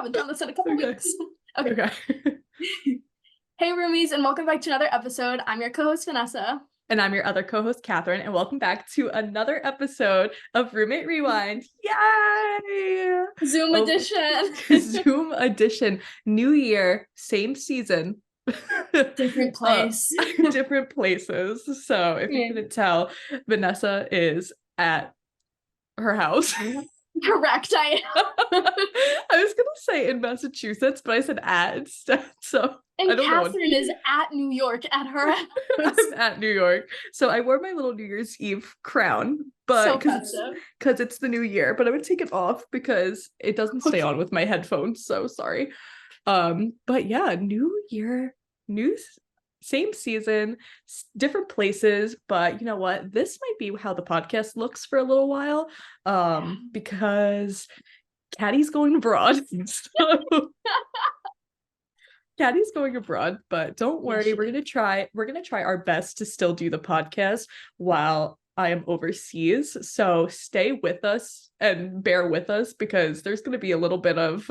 haven't done this in a couple weeks. Okay. Hey, Roomies, and welcome back to another episode. I'm your co-host, Vanessa. And I'm your other co-host, Catherine, and welcome back to another episode of Roommate Rewind. Yay! Zoom edition. Zoom edition. New year, same season. Different place. Different places. So if you couldn't tell, Vanessa is at her house. Correct, I am. I was gonna say in Massachusetts, but I said at instead. So and Catherine is at New York at her house. I'm at New York. So I wore my little New Year's Eve crown, but because it's the new year, but I would take it off because it doesn't stay on with my headphones. So sorry. But yeah, new year, same season, different places, but you know what? This might be how the podcast looks for a little while. Because Caddy's going abroad. So Caddy's going abroad, but don't worry, we're gonna try our best to still do the podcast while I am overseas. So stay with us and bear with us because there's gonna be a little bit of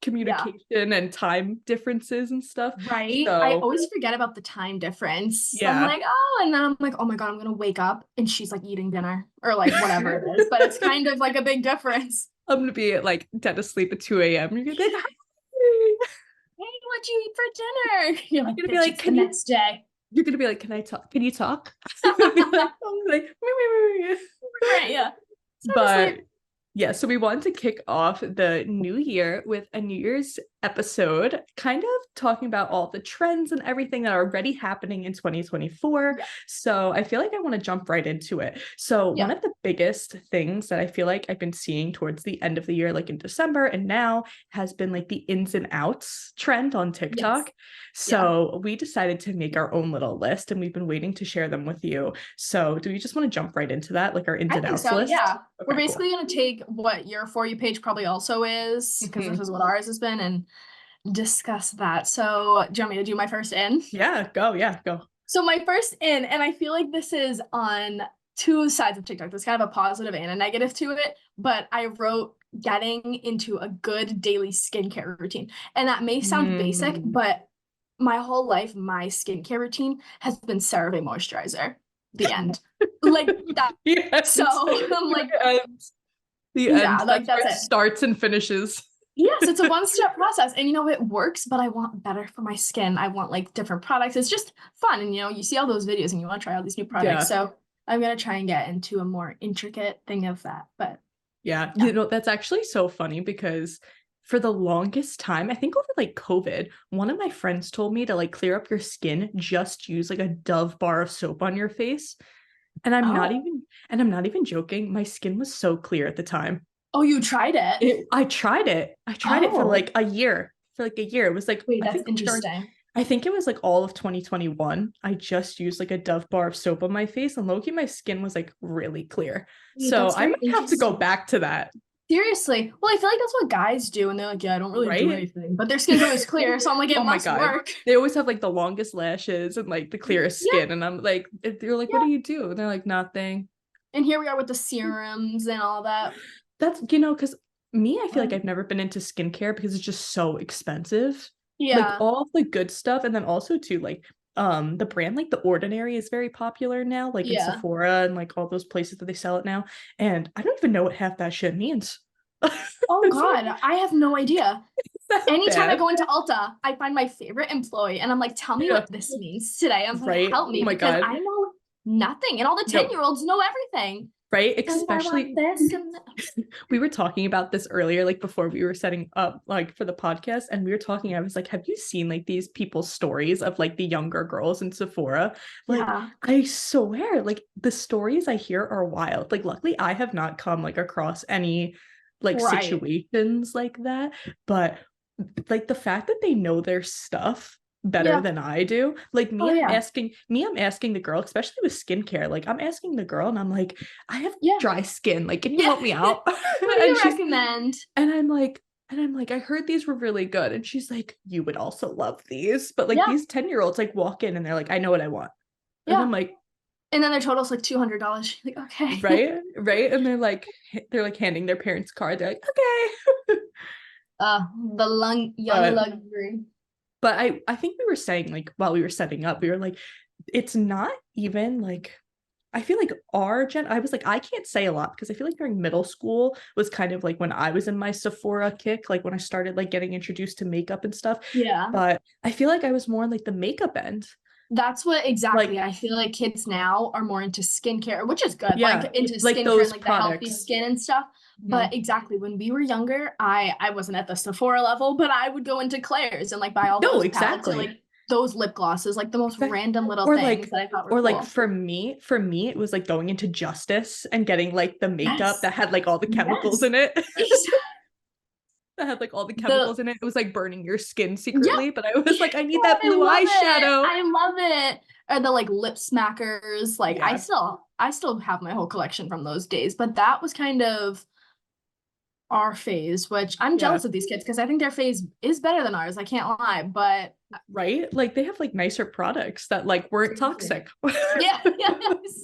communication and time differences and stuff. Right. So, I always forget about the time difference. Yeah. I'm like, oh, and then I'm like, oh my God, I'm gonna wake up and she's like eating dinner or like whatever it is. But it's kind of like a big difference. I'm gonna be like dead asleep at 2 a.m. You're gonna be like, hey, what'd you eat for dinner? You're like, gonna be like, the next day. You're gonna be like, can I talk? Can you talk? I'm like, right, yeah. But yeah, so we wanted to kick off the new year with a New Year's episode, kind of talking about all the trends and everything that are already happening in 2024. Yeah. So I feel like I want to jump right into it. So one of the biggest things that I feel like I've been seeing towards the end of the year, like in December and now, has been like the ins and outs trend on TikTok. Yes. So we decided to make our own little list and we've been waiting to share them with you. So do we just want to jump right into that, like our ins and outs list? Yeah. Okay, we're basically going to take what your For You page probably also is, because this is what ours has been, and discuss that. So do you want me to do my first in? Yeah, go. So my first in, and I feel like this is on two sides of TikTok. There's kind of a positive and a negative to it, but I wrote getting into a good daily skincare routine. And that may sound basic, but my whole life, my skincare routine has been CeraVe moisturizer. The end. Like that. Yes. So I'm like, the end. Like that's it. Starts and finishes. Yes, it's a one-step process. And you know, it works, but I want better for my skin. I want like different products. It's just fun. And you know, you see all those videos and you want to try all these new products. Yeah. So I'm going to try and get into a more intricate thing of that. But yeah, you know, that's actually so funny because for the longest time, I think over like COVID, one of my friends told me to like clear up your skin, just use like a Dove bar of soap on your face. And I'm not even joking. My skin was so clear at the time. Oh, you tried it? I tried it. I tried it for like a year. It was like, wait, that's interesting. I think it was like all of 2021. I just used like a Dove bar of soap on my face, and low-key my skin was like really clear. So I might have to go back to that. Seriously. Well, I feel like that's what guys do, and they're like, yeah, I don't really do anything, but their skin's always clear. So I'm like, it must work. They always have like the longest lashes and like the clearest skin, and I'm like, they're like, what do you do? And they're like, nothing. And here we are with the serums and all that. That's, you know, because I feel like I've never been into skincare because it's just so expensive. Yeah. Like all of the good stuff, and then also too, like the brand like The Ordinary is very popular now, like in Sephora and like all those places that they sell it now. And I don't even know what half that shit means. Oh God, I have no idea. Anytime I go into Ulta, I find my favorite employee and I'm like, tell me what this means today. I'm like, help me, because I know nothing. And all the 10-year-olds know everything. Right? Especially we were talking about this earlier, like before we were setting up like for the podcast, and we were talking, I was like, have you seen like these people's stories of like the younger girls in Sephora? Like I swear, like the stories I hear are wild. Like luckily I have not come like across any like situations like that, but like the fact that they know their stuff better than I do, like me, I'm asking the girl, especially with skincare, like I'm asking the girl and I'm like, I have dry skin, like can you help me out? What do you recommend? And I'm like, I heard these were really good, and she's like, you would also love these. But like these 10-year-olds like walk in and they're like, I know what I want. And I'm like, and then their total's like $200. Like, okay. Right. And they're like handing their parents' card. They're like, okay. Uh, the young But luxury. but I think we were saying, like, while we were setting up, we were like, it's not even like, I feel like I was like, I can't say a lot because I feel like during middle school was kind of like when I was in my Sephora kick, like when I started like getting introduced to makeup and stuff. Yeah. But I feel like I was more on like the makeup end. That's what Like, exactly. I feel like kids now are more into skincare, which is good, like yeah, into like skincare and those like the healthy products. skin and stuff. But Mhm. exactly when we were younger, I wasn't at the Sephora level, but I would go into Claire's and like buy all No, those palettes or exactly. like those lip glosses, like the most Exactly. random little Or things like, that I thought were or like cool. for me, it was like going into Justice and getting like the makeup Yes. that had like all the chemicals Yes. in it. Exactly. That had like all the The chemicals in it. It was like burning your skin yeah, secretly, but I was like, I need God, that I blue love it. eyeshadow. I love it. Or the like lip smackers. Like Yeah, I still have my whole collection from those days, but that was kind of our phase, which I'm yeah, jealous of these kids because I think their phase is better than ours. I can't lie, but right? Like they have like nicer products that like weren't seriously. toxic. Yeah, yeah,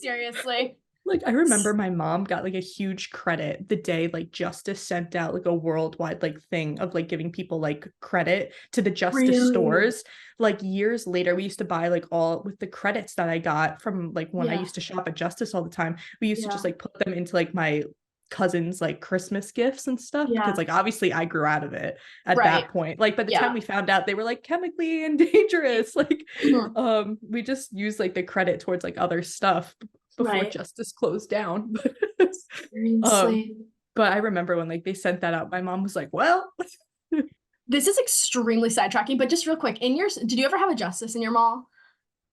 seriously. Like I remember my mom got like a huge credit the day like Justice sent out like a worldwide like thing of like giving people like credit to the Justice Really? stores. Like years later, we used to buy like all with the credits that I got from like when I Yeah, used to shop at Justice all the time. We used to just yeah, like put them into like my cousins like Christmas gifts and stuff because yeah. like obviously I grew out of it at Right. that point. Like by the time Yeah. we found out they were like chemically and dangerous, like Mhm. we just used like the credit towards like other stuff before Right. Justice closed down. um, Seriously. but I remember when like they sent that out, my mom was like, "Well, This is extremely sidetracking, but just real quick, did you ever have a Justice in your mall?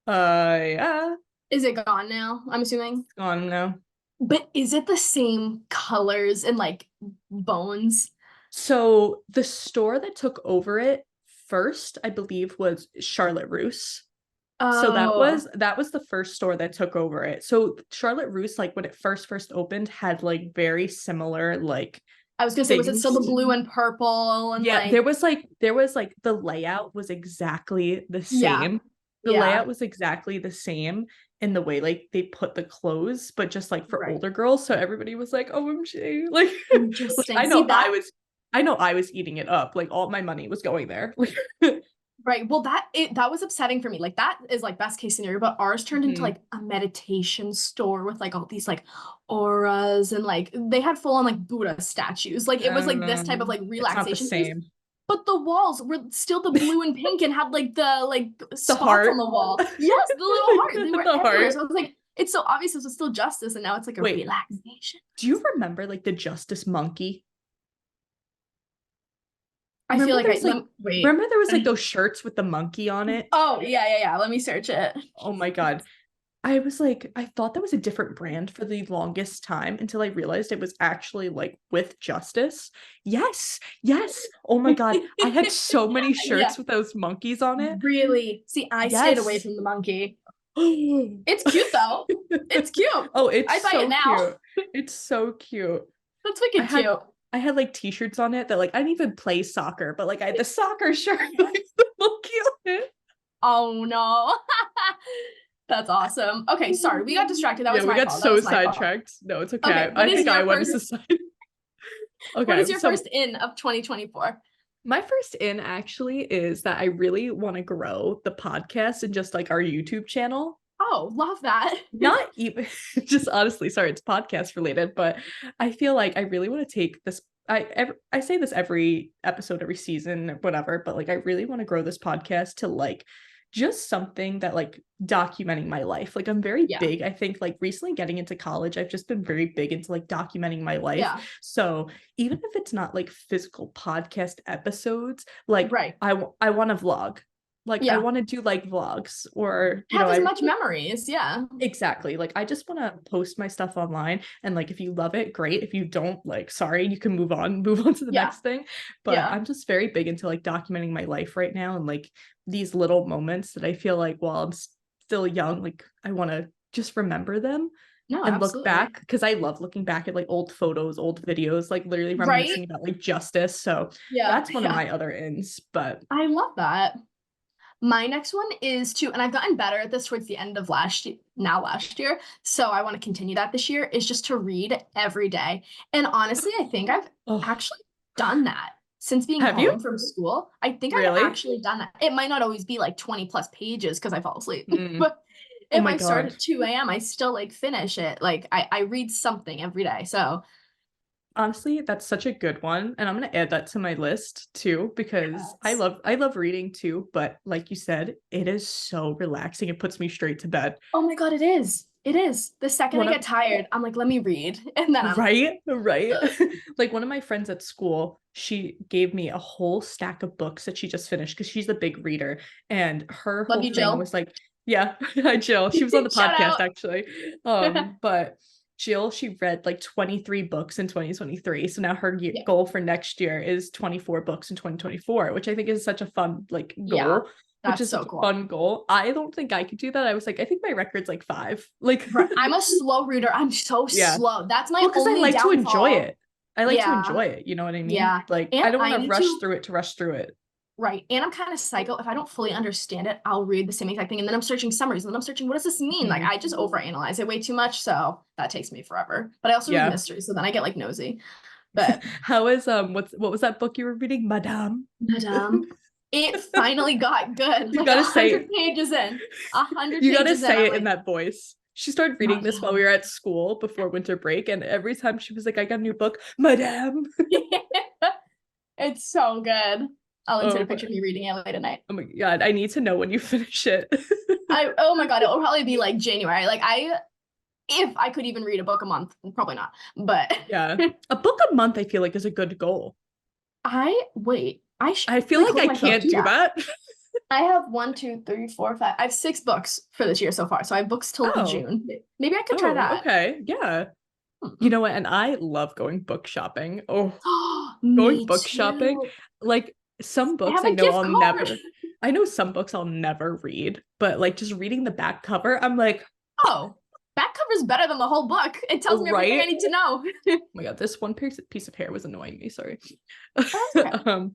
yeah, Is it gone now? I'm assuming. it's gone now." But is it the same colors and like bones? So the store that took over it first, I believe, was Charlotte Russe. So Oh, that was the first store that took over it. So Charlotte Russe, like when it first opened, had like very similar like I was gonna say, was it still things. the blue and purple and Yeah, like, there was like the layout was exactly the yeah, same. The yeah, layout was exactly the same in the way like they put the clothes, but just like for right. older girls. So everybody was like, OMG. Like, like Interesting. See that? I know I was eating it up. Like all my money was going there. Right. Well, that was upsetting for me. Like that is like best case scenario, but ours turned into Mhm. like a meditation store with like all these like auras and like they had full on like Buddha statues. Like it I was don't like this know. type of like It's not the relaxation place. same. But the walls were still the blue and pink and had like The spots on heart. the wall. Yes, the little heart. They were The everywhere. So heart. I was like, it's so obvious this was still justice, and now it's like a Wait, relaxation. do you remember like the Justice Monkey? I feel like wait. Remember there was like those shirts with the monkey on it? Oh yeah, yeah, yeah. Let me search it. Oh my God. I was like, I thought that was a different brand for the longest time until I realized it was actually like with Justice. Yes, yes. Oh my God. I had so many Yeah, shirts with those monkeys on it. really. See, I stayed away Yes. from the monkey. Oh, It's cute though. It's cute. it's I buy it so now. cute. It's so cute. That's I wicked had cute. I had like t-shirts on it that like I didn't even play soccer, but like I had the soccer shirt with the monkey on it. Oh no. That's awesome. Okay, sorry, we got distracted. That Yeah, was we my got fault. That so was my fault. sidetracked. No, it's okay. Okay, I think I went aside. what Okay, is your so first in of 2024? my first in actually is that I really want to grow the podcast and just like our YouTube channel. Oh, love that. Not even just honestly, sorry, it's podcast related, but I feel like I really want to take this. I say this every episode, every season, whatever, but like I really want to grow this podcast to like just something that like documenting my life. Like I'm very Yeah. big. I think like recently getting into college, I've just been very big into like documenting my life. Yeah. So even if it's not like physical podcast episodes, like Right. I want to vlog. Like I Yeah. want to do like vlogs or Have as I much memories. Yeah. exactly. Like I just want to post my stuff online and like if you love it, great. If you don't, like sorry, you can move on to the Yeah. next thing. But Yeah. I'm just very big into like documenting my life right now and like these little moments that I feel like while I'm still young, like I want to just remember them No, and look absolutely. back because I love looking back at like old photos, old videos, like literally Right? reminiscing about like justice. So Yeah. that's one of Yeah. my other ins. But I love that. My next one is to, and I've gotten better at this towards the end of last year. So I want to continue that this year, is just to read every day. And honestly, I think I've oh, actually done that. since being Have you? home from school. I think I've Really? actually done that. It might not always be like 20 plus pages because I fall asleep, Mm. but Oh if my I start God. at 2 a.m., I still like finish it. Like I read something every day. So Honestly, that's such a good one. And I'm gonna add that to my list too, because yes. I love reading too, but like you said, it is so relaxing. It puts me straight to bed. Oh my God, it is. It is. The second I One of get tired, I'm like, let me read. And then I'm Right, right. ugh. Like one of my friends at school, she gave me a whole stack of books that she just finished because she's a big reader. And her Love whole you, thing Jill. was like, yeah, hi Jill. She was on the Shout podcast out. actually. But Jill, she read like 23 books in 2023. So now her Yeah. goal for next year is 24 books in 2024, which I think is such a fun like Yeah. goal. Which That's is such so a cool. fun goal. I don't think I could do that. I was like, I think my record's like 5. Like, Right. I'm a slow reader. I'm so yeah. slow. That's my Well, because I only like to enjoy downfall. it. I like to Yeah. enjoy it. You know what I mean? Yeah. Like, And I don't want I to need rush to, through it to rush through it. right. And I'm kind of psycho. If I don't fully understand it, I'll read the same exact thing. And then I'm searching summaries. And then I'm searching, what does this mean? Like, Mhm. I just overanalyze it way too much. So that takes me forever. But I also read Yeah. mysteries. So then I get like nosy. But How is what was that book you were reading, Madame? Madame, it finally got good. You Like a gotta say hundred it. pages in, 100 You gotta pages in. say I'm it in like, that voice. She started reading this while we Madame. were at school before winter break, and every time she was like, "I got a new book, Madame." It's so good. I'll insert a Oh picture of me reading it late at night. oh my God, I need to know when you finish it. Oh my God, it'll probably be like January. Like if I could even read a book a month, probably not. But Yeah, a book a month I feel like is a good goal. wait, I should I feel like like hold I myself can't to do that. that. I have 1, 2, 3, 4, 5. I have 6 books for this year so far. So I have books till Oh, June. Maybe I could try oh, that. okay, yeah. You Hmm. know what? And I love going book shopping. Oh, going Me book shopping. too. Like some I books have I a know gift I'll card. never, I know some books I'll never read, but like just reading the back cover, I'm like, Oh, back cover's better than the whole book. It tells me everything I right? need to know. Oh my God, this one piece of hair was annoying me. Sorry. That's okay.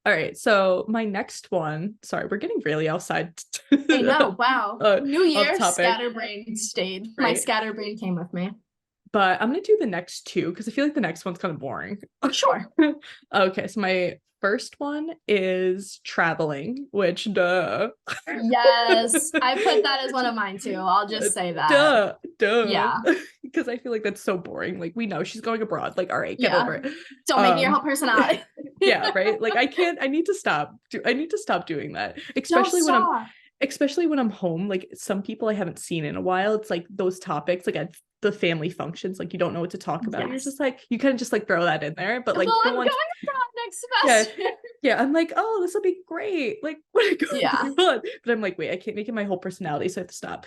All right. So my next one, sorry, we're getting really outside I know. Wow. New of Year, topic, scatterbrain stayed. My right? scatterbrain came with me. But I'm gonna do the next two because I feel like the next one's kind of boring. Sure. Okay, so my first one is traveling, which duh. Yes. I put that as one of mine too. I'll just say that. Duh. Yeah. Because I feel like that's so boring. Like we know she's going abroad. Like, all right, get Yeah. over it. Don't make me your Um, whole personality. yeah, right. Like I can't, I need to stop. I need to stop doing that. Don't stop. Especially when I'm home. Like some people I haven't seen in a while. It's like those topics, like at the family functions, like you don't know what to talk about. You're Yes. just like, you kind of just like throw that in there. But Well, like the I'm ones, going abroad next yeah, semester. yeah, I'm like, oh, this will be great. Like, what is Yeah. going on? But I'm like, wait, I can't make it my whole personality, so I have to stop.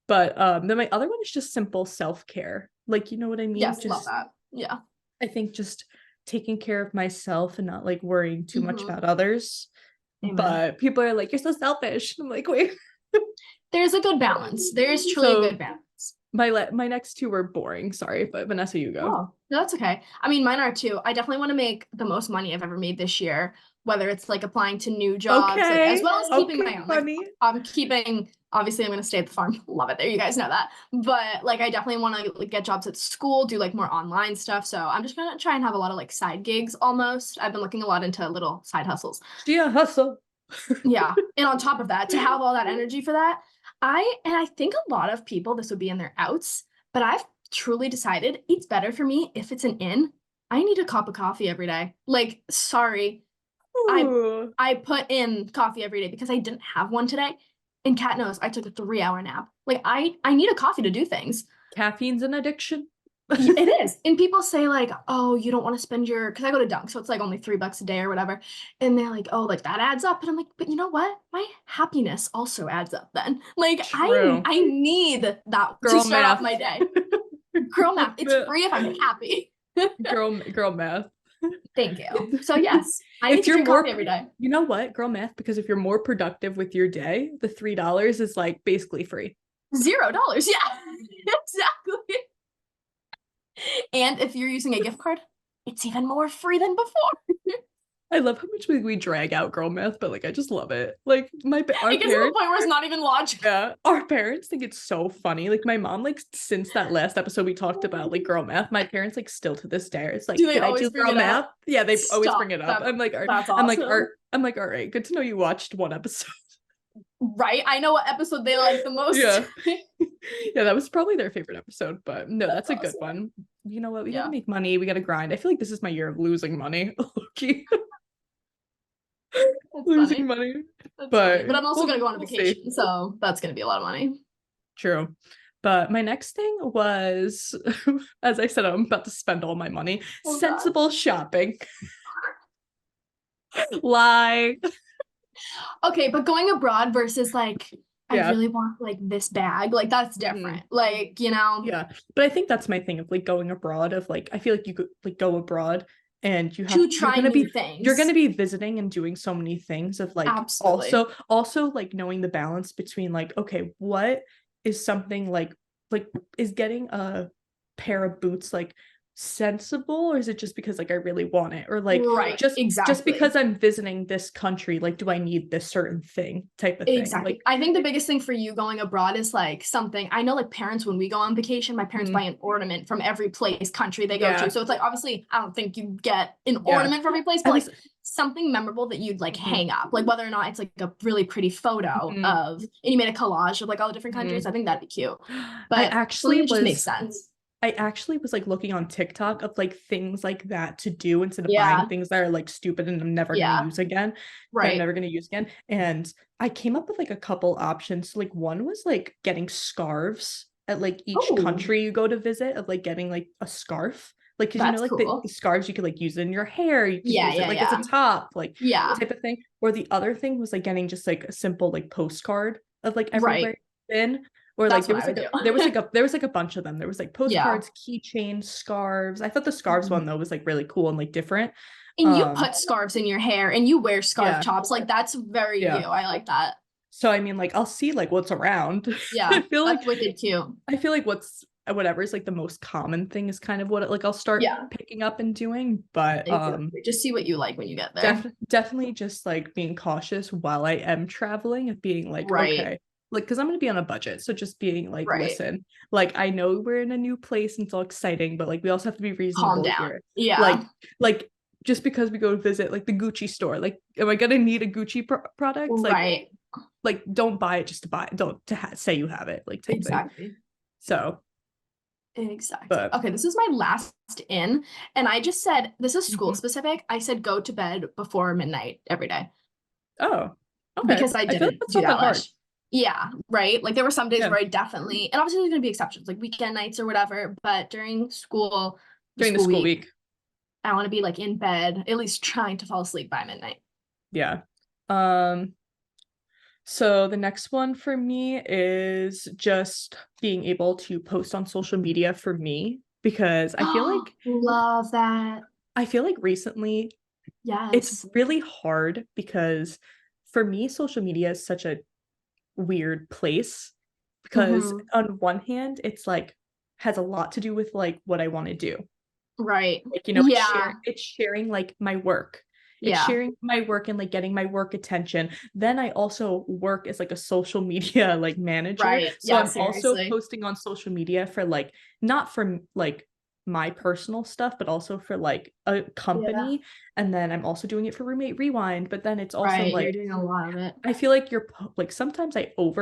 But then my other one is just simple self-care. Like, you know what I mean? Yes, love Just that. Yeah. I think just taking care of myself and not like worrying too much Hmm. about others. Amen. But people are like, you're so selfish. I'm like, wait. There's a good balance. There is truly a good So balance. my next two were boring. Sorry, but Vanessa, you go. Oh, no, that's okay. I mean, mine are too. I definitely want to make the most money I've ever made this year, whether it's like applying to new jobs, like as Okay. well as keeping Okay, my own. Like honey. I'm keeping, obviously I'm gonna stay at the farm. Love it there. You guys know that. But like I definitely want to like get jobs at school, do like more online stuff. So I'm just gonna try and have a lot of like side gigs almost. I've been looking a lot into little side hustles. She a hustle. Yeah. And on top of that, to have all that energy for that, I think a lot of people, this would be in their outs, but I've truly decided it's better for me if it's an in. I need a cup of coffee every day. Like, sorry, I Ooh. I put in coffee every day because I didn't have one today. And Cat knows I took a 3 hour nap. Like I need a coffee to do things. Caffeine's an addiction. It is. And people say like, oh, you don't want to spend your, because I go to Dunk, so it's like only $3 a day or whatever. And they're like, oh, like that adds up. And I'm like, but you know what? My happiness also adds up then. Like True. I need that to Girl start off math. my day. Girl math. It's free if I'm happy. Girl math. Thank you. So yes, I need If to you're drink more, coffee every day. you know what, girl math, because if you're more productive with your day, the $3 is like basically free. $0. Yeah, exactly. And if you're using a gift card, it's even more free than before. I love how much we drag out girl math, but like I just love it. Like our It gets to the parents, point where it's not even logical. yeah, our parents think it's so funny. Like my mom, like since that last episode we talked about like girl math, my parents like still to this day, it's like, Do they did I always do bring girl it math? up? Yeah, they always Stop. bring it up. That's awesome. I'm like, all right, good to know you watched one episode. Right? I know what episode they like the most. Yeah. Yeah, that was probably their favorite episode, but no, that's a good awesome. one. You know what? We Yeah. gotta make money, we gotta grind. I feel like this is my year of losing money. Okay. That's Losing funny. money. That's But funny. But I'm also gonna go on a we'll vacation, see. so that's gonna be a lot of money. True. But my next thing was, as I said, I'm about to spend all my money. Oh, God. Sensible shopping. Lie. Okay, but going abroad versus like, Yeah. I really want like this bag, like that's different. Like, you know. Yeah. But I think that's my thing of like going abroad, of like I feel like you could like go abroad and you have To try new things. You're gonna be visiting and doing so many things of like Absolutely. also like knowing the balance between like, okay, what is something like is getting a pair of boots like sensible, or is it just because like I really want it, or like Right, just exactly. because I'm visiting this country, like do I need this certain thing type of thing? Exactly. Like I think the biggest thing for you going abroad is like something. I know like parents, when we go on vacation, my parents buy an ornament from every country they go to. So it's like, obviously, I don't think you get an ornament from every place, but like something memorable that you'd like hang up, like whether or not it's like a really pretty photo of, and you made a collage of like all the different countries. I think that'd be cute. But I actually just makes sense. I actually was like looking on TikTok of like things like that to do instead of buying things that are like stupid and I'm never gonna use again. Right. I'm never gonna use again. And I came up with like a couple options. Like one was like getting scarves at like each country you go to visit, of like getting like a scarf. Like, cause you know, like the scarves you could like use it in your hair, you can use it like as a top, like type of thing. Or the other thing was like getting just like a simple like postcard of like everywhere you've been. Or like there was like a bunch of them. There was like postcards, keychains, scarves. I thought the scarves one though was like really cool and like different. And you put scarves in your hair and you wear scarf tops. Like that's very you. I like that. So I mean, like I'll see like what's around. Yeah, I feel that's wicked cute. I feel like whatever is like the most common thing is kind of what like I'll start picking up and doing. But just see what you like when you get there. Definitely just like being cautious while I am traveling, of being like, okay. Like, because I'm going to be on a budget. So just being like, listen, like, I know we're in a new place and it's all exciting, but like, we also have to be reasonable. Calm down. Here. Yeah. Like, just because we go to visit like the Gucci store, like, am I going to need a Gucci product? Like, don't buy it just to buy it. Don't say you have it. Like, type thing. So. Exactly. Okay, this is my last in. And I just said, this is school specific. I said, go to bed before midnight every day. Oh, okay. Because I didn't do that much. Yeah, right. Like there were some days where I definitely, and obviously there's gonna be exceptions, like weekend nights or whatever. But during the school week, I want to be like in bed, at least trying to fall asleep by midnight. Yeah. So the next one for me is just being able to post on social media for me, because I feel like love that. I feel like recently, it's really hard because for me, social media is such a weird place, because on one hand it's like has a lot to do with like what I want to do, right? Like, you know, it's sharing like my work, it's sharing my work and like getting my work attention. Then I also work as like a social media like manager, right? So I'm also posting on social media for like, not for like my personal stuff, but also for like a company. And then I'm also doing it for Roommate Rewind, but then it's also like you're doing a lot of it. I feel like you're like, sometimes I don't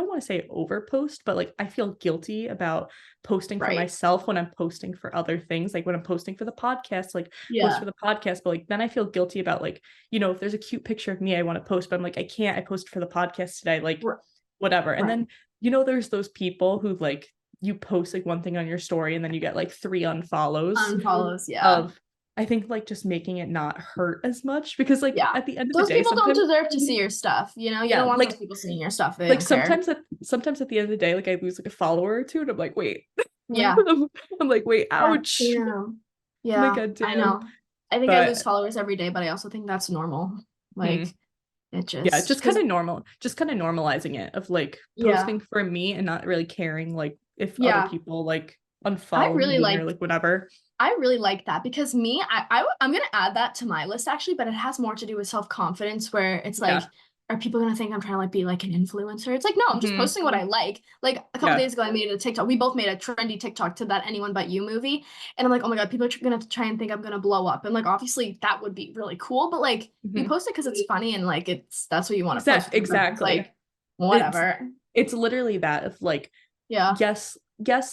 want to say over post, but like I feel guilty about posting for myself when I'm posting for other things, like when I'm posting for the podcast, like post for the podcast, but like then I feel guilty about like, you know, if there's a cute picture of me I want to post, but I'm like, I can't, I posted for the podcast today, like whatever. And then, you know, there's those people who like, you post like one thing on your story and then you get like 3 unfollows. I think like just making it not hurt as much, because like at the end of the day, those people don't deserve to see your stuff, you know. You don't want those people seeing your stuff. Like sometimes at the end of the day, like I lose like a follower or two and I'm like, wait. I'm like, wait, ouch. Yeah, I know. I think I lose followers every day, but I also think that's normal. Like it just kind of normal, just kind of normalizing it, of like posting for me and not really caring like if other people like I unfollow really me or like like whatever. I really like that because me, I'm gonna add that to my list actually, but it has more to do with self-confidence where it's like, Yeah. are people gonna think I'm trying to like be like an influencer? It's like, no, I'm just Hmm. posting what I like. Like a couple Yeah. days ago, I made a TikTok. We both made a trendy TikTok to that Anyone But You movie. And I'm like, oh my God, people are gonna try and think I'm gonna blow up. And like obviously that would be really cool, but like you Hmm. post it because it's funny and like that's what you want to post with your friends. Exactly. Like It's whatever. it's literally that of like, Yeah. yes,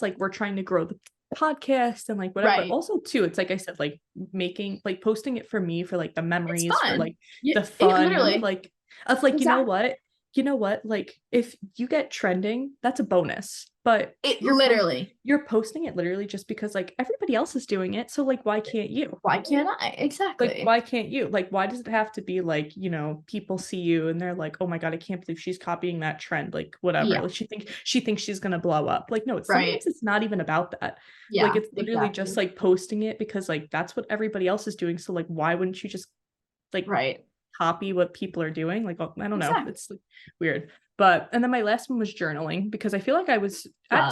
like we're trying to grow the podcast and like whatever, but Right. also too, it's like I said, like making like posting it for me for like the It's memories, for fun. like Yeah, the fun literally. of like, Exactly. you know what, like if you get trending, that's a bonus, but It literally. you're posting it literally just because like everybody else is doing it, so like why can't you? Why can't I? Like Exactly. why can't you? Like why does it have to be like, people see you and they're like, oh my god, I can't believe she's copying that trend, like whatever, Yeah. like she thinks she's gonna blow up. Like no, it's Right. sometimes it's not even about that. Like Yeah, it's literally just exactly. like posting it because like that's what everybody else is doing, so like why wouldn't you just like Right. copy what people are doing? Like I don't know, Exactly. it's like weird. But and then my last one was journaling because I feel like I was Love.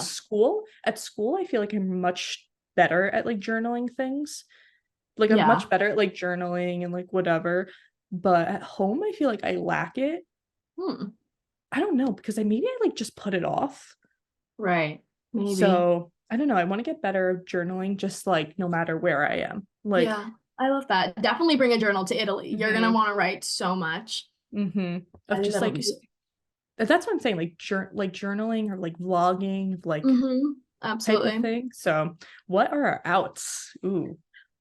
at school I feel like I'm much better at like journaling things, like I'm Yeah. much better at like journaling and like whatever. But at home, I feel like I lack it. Hmm. I don't know because maybe I like just put it off. Right. Maybe. So I don't know. I want to get better at journaling, just like no matter where I am. Like, Yeah. I love that. Definitely bring a journal to Italy. You're gonna mm-hmm, want to write so much. mm-hmm, I of think just that'll like be. that's what I'm saying. Like like journaling or like vlogging, like type of Absolutely. thing. So what are our outs? Ooh.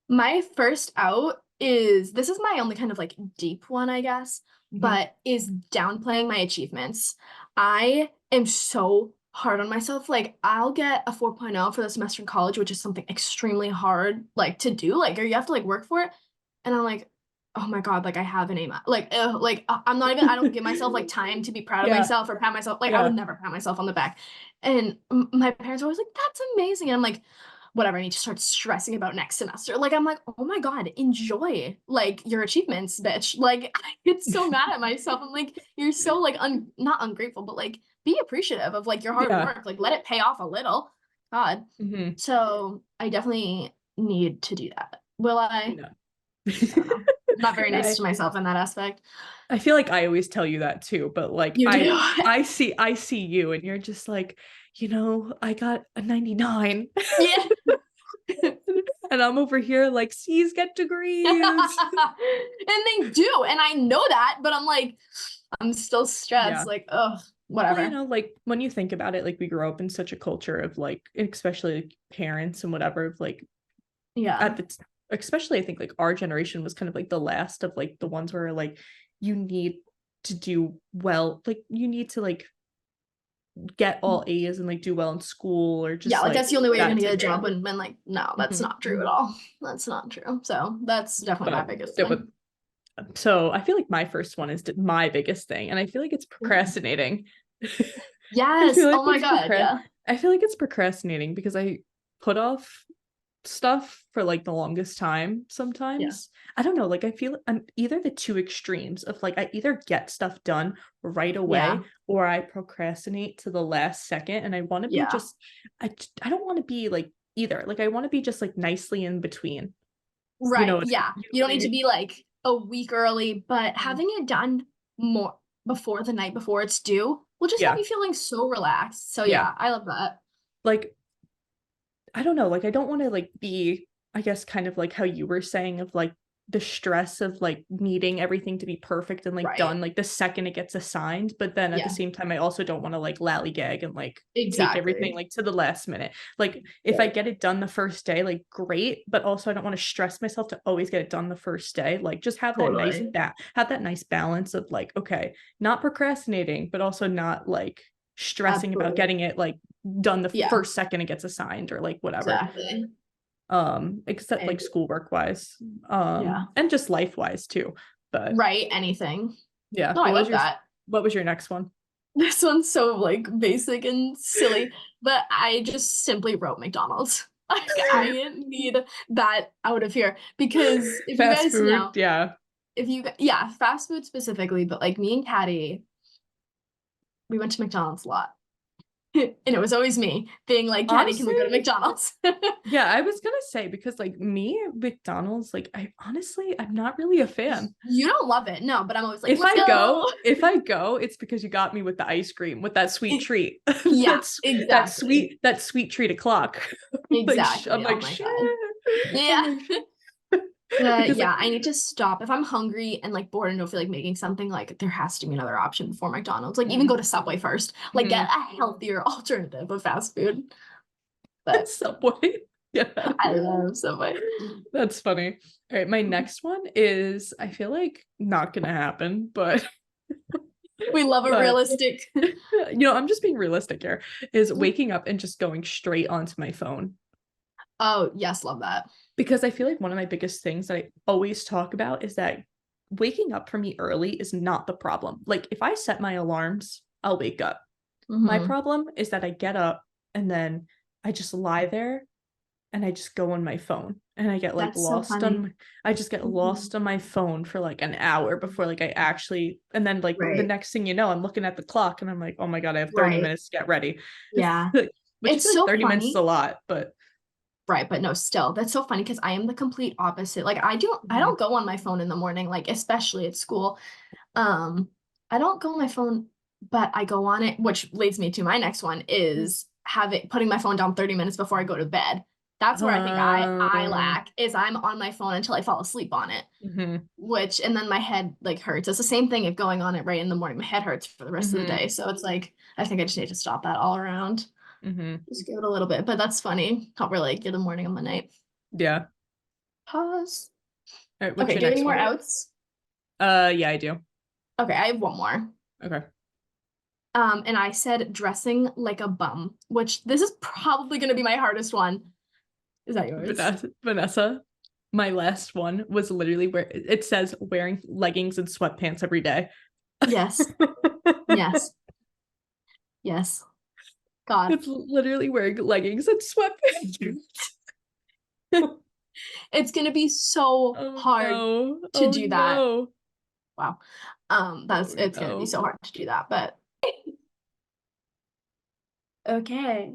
My first out is this is my only kind of like deep one, I guess, Mm-hmm. but is downplaying my achievements. I am so hard on myself. Like I'll get a 4.0 for the semester in college, which is something extremely hard like to do, like or you have to like work for it. And I'm like, oh my God, like I have an aim. Like, ugh, like I'm not even, I don't give myself like time to be proud of Yeah, myself or pat myself. Like I would yeah, never pat myself on the back. And my parents are always like, that's amazing. And I'm like, whatever, I need to start stressing about next semester. Like I'm like, oh my God, enjoy like your achievements, bitch. Like I get so mad at myself. I'm like, you're so like not ungrateful, but like be appreciative of like your hard yeah. work. Like let it pay off a little. God. Mm-hmm. So I definitely need to do that. Will I? No. I don't know. Not very nice I, to myself in that aspect. I feel like I always tell you that too, but like You do. I see you and you're just like, I got a 99. Yeah. And I'm over here like, C's get degrees. And they do, and I know that, but I'm like, I'm still stressed. Yeah. Like, ugh, Well, whatever. like when you think about it, like we grew up in such a culture of like, especially like, parents and whatever, of like Yeah. at the especially I think like our generation was kind of like the last of like the ones where like you need to do well, like you need to like get all A's and like do well in school or Yeah, just like like that's the only way you're that gonna get a type of job thing. when like no, that's Mhm. not true at all. That's not true. So that's definitely my But biggest yeah, but thing. so I feel like my first one is my biggest thing, and I feel like it's Ooh. procrastinating. I Yes. feel like Oh my it's God. Yeah. I feel like it's procrastinating because I put off stuff for like the longest time Yeah. sometimes. I don't know, like I feel I'm either the two extremes of like I either get stuff done right Yeah. away or I procrastinate to the last second, and I want to be Yeah. just I don't want to be like either. Like I want to be just like nicely in between. You know Right. what I, Yeah. you know You don't what I need to mean? be like a week early, but Mhm. having it done more before the night before it's due will just have Yeah. you feeling so relaxed. So Yeah. yeah, I love that. Like I don't know, like I don't want to like be, I guess, kind of like how you were saying of like the stress of like needing everything to be perfect and like Right. done like the second it gets assigned. But then at the Yeah. same time, I also don't want to like lallygag and like take everything Exactly. like to the last minute. Like if I Right. get it done the first day, like great, but also I don't want to stress myself to always get it done the first day. Like just Totally. have that nice balance of like, okay, not procrastinating, but also not like stressing about Absolutely. getting it like done the Yeah. first second it gets assigned or like whatever, Exactly. except like And schoolwork wise, yeah. and just life wise too. But Right. Anything. yeah, No, I love that. what was your next one? This one's so like basic and silly, but I just simply wrote McDonald's. Like I need that out of here because if you Fast guys food, know, yeah. if you yeah, fast food specifically, but like me and Caddy, we went to McDonald's a lot. And it was always me being like, Caddy, can we go to Honestly, McDonald's? yeah, I was gonna say because like me, McDonald's, like I'm not really a fan. You don't love it, no, but I'm always like, let's go. If I go, it's because you got me with the ice cream, with that sweet treat. Yeah, That's exactly. that sweet treat o'clock. Like I'm Exactly. Oh like my shit. God. I'm Yeah. like But because like yeah, I need to stop. If I'm hungry and like bored and don't feel like making something, like there has to be another option before McDonald's. Like even mm, go to Subway first. Like get mm, a healthier alternative of fast food. But Subway. Get out of I here. love Subway. That's funny. All right, my next one is I feel like not gonna happen, but We love a but realistic. I'm just being realistic here, is waking up and just going straight onto my phone. Oh, yes, love that. Because I feel like one of my biggest things that I always talk about is that waking up for me early is not the problem. Like if I set my alarms, I'll wake up. My Hmm. problem is that I get up and then I just lie there and I just go on my phone and I get like That's so lost funny. on I just get Mhm. lost on my phone for like an hour before like I actually, and then like the Right. next thing you know, I'm looking at the clock and I'm like, oh my God, I have 30 Right. minutes to get ready. Yeah. Which I It's feel like so 30 minutes is a funny. lot, but Right, but no, still, that's so funny because I am the complete opposite. Like I Mhm. don't go on my phone in the morning, like especially at school. Um, I don't go on my phone, but I go on it, which leads me to my next one is putting my phone down 30 minutes before I go to bed. That's where I think I Um, lack is I'm on my phone until I fall asleep on it, mhm, which and then my head like hurts. It's the same thing if going on it right in the morning. My head hurts for the rest of the mhm, day. So it's like I think I just need to stop that all around. mhm. Just give it a little bit, but that's funny how we're like, you're the morning, I'm the night. Yeah. Pause. All right, what's Okay, your do you have any next more one? outs? Yeah, I do. Okay, I have one more. Okay. And I said dressing like a bum, which this is probably gonna be my hardest one. Is that yours? Vanessa, my last one was literally where it says wearing leggings and sweatpants every day. Yes, yes, yes. God. It's literally wearing leggings and sweatpants. It's gonna be so Oh hard no. to Oh do that. no. Wow. That's Oh it's gonna be no. so hard to do that, but okay.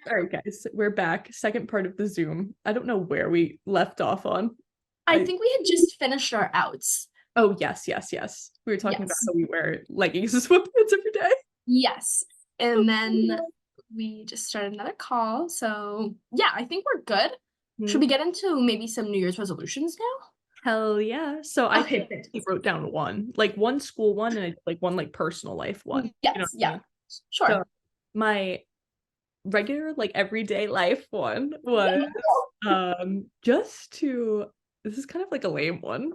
All right, guys, we're back. Second part of the Zoom. I don't know where we left off on. I I think we had just finished our outs. Oh yes, yes, yes. We were talking about Yes. how we wear leggings and sweatpants every day. Yes. And then we just started another call. So yeah, I think we're good. Should Mhm. we get into maybe some New Year's resolutions Hell yeah. So now? I Okay, think he fantastic. wrote down one school one and like one like personal life one. You know Yes, what I yeah, mean? So sure. my regular like everyday life one was just to, this is kind of like a lame one,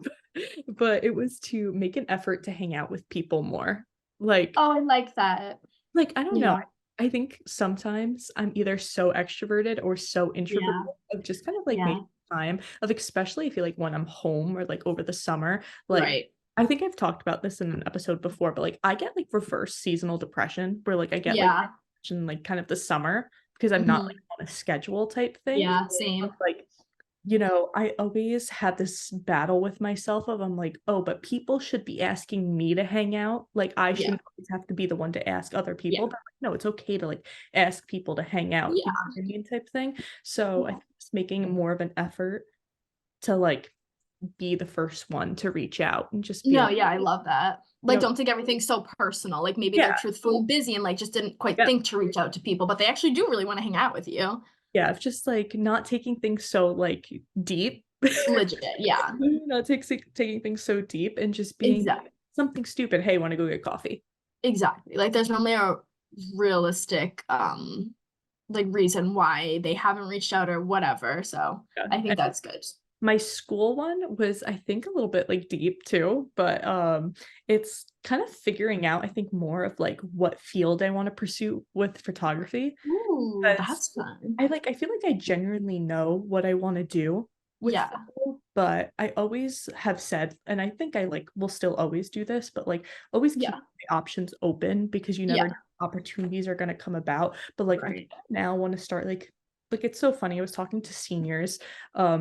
but it was to make an effort to hang out with people more. Like Oh, I like that. I don't know. Yeah, I think sometimes I'm either so extroverted or so introverted yeah, of just kind of like yeah. making time of, especially if you like when I'm home or like over the summer, like Right. I think I've talked about this in an episode before, but like I get like reverse seasonal depression where like I get like Yeah. in like kind of the summer because I'm not like Hmm. on a schedule type thing. Yeah, same. Like I always had this battle with myself of I'm like, oh, but people should be asking me to hang out. Like I Yeah, shouldn't always have to be the one to ask other yeah, people. But like, no, it's okay to like ask people to hang out, you know yeah. what I mean, type thing. So I Yeah. think just making more of an effort to like be the first one to reach out and just be No, like, yeah, I love that. you Like, know, don't take everything so personal. Like, maybe they're yeah, truthfully busy and like just didn't quite yeah, think to reach out to people, but they actually do really want to hang out with you. yeah. It's just like not taking things so like deep. Legit. Yeah, Not taking things so deep and just being exactly. something stupid. Hey, want to go get coffee? Exactly. Like, there's normally a realistic, like reason why they haven't reached out or whatever. So I Yeah. think that's good. My school one was, I think, a little bit like deep too, but it's kind of figuring out, I think, more of like what field I want to pursue with photography. Ooh, Because that's fun. I feel like I genuinely know what I want to do with Yeah. photo, but I always have said, and I think I like will still always do this, but like always keep Yeah. the options open because you never know Yeah. opportunities are going to come about. But like I Right. now want to start like it's so funny. I was talking to seniors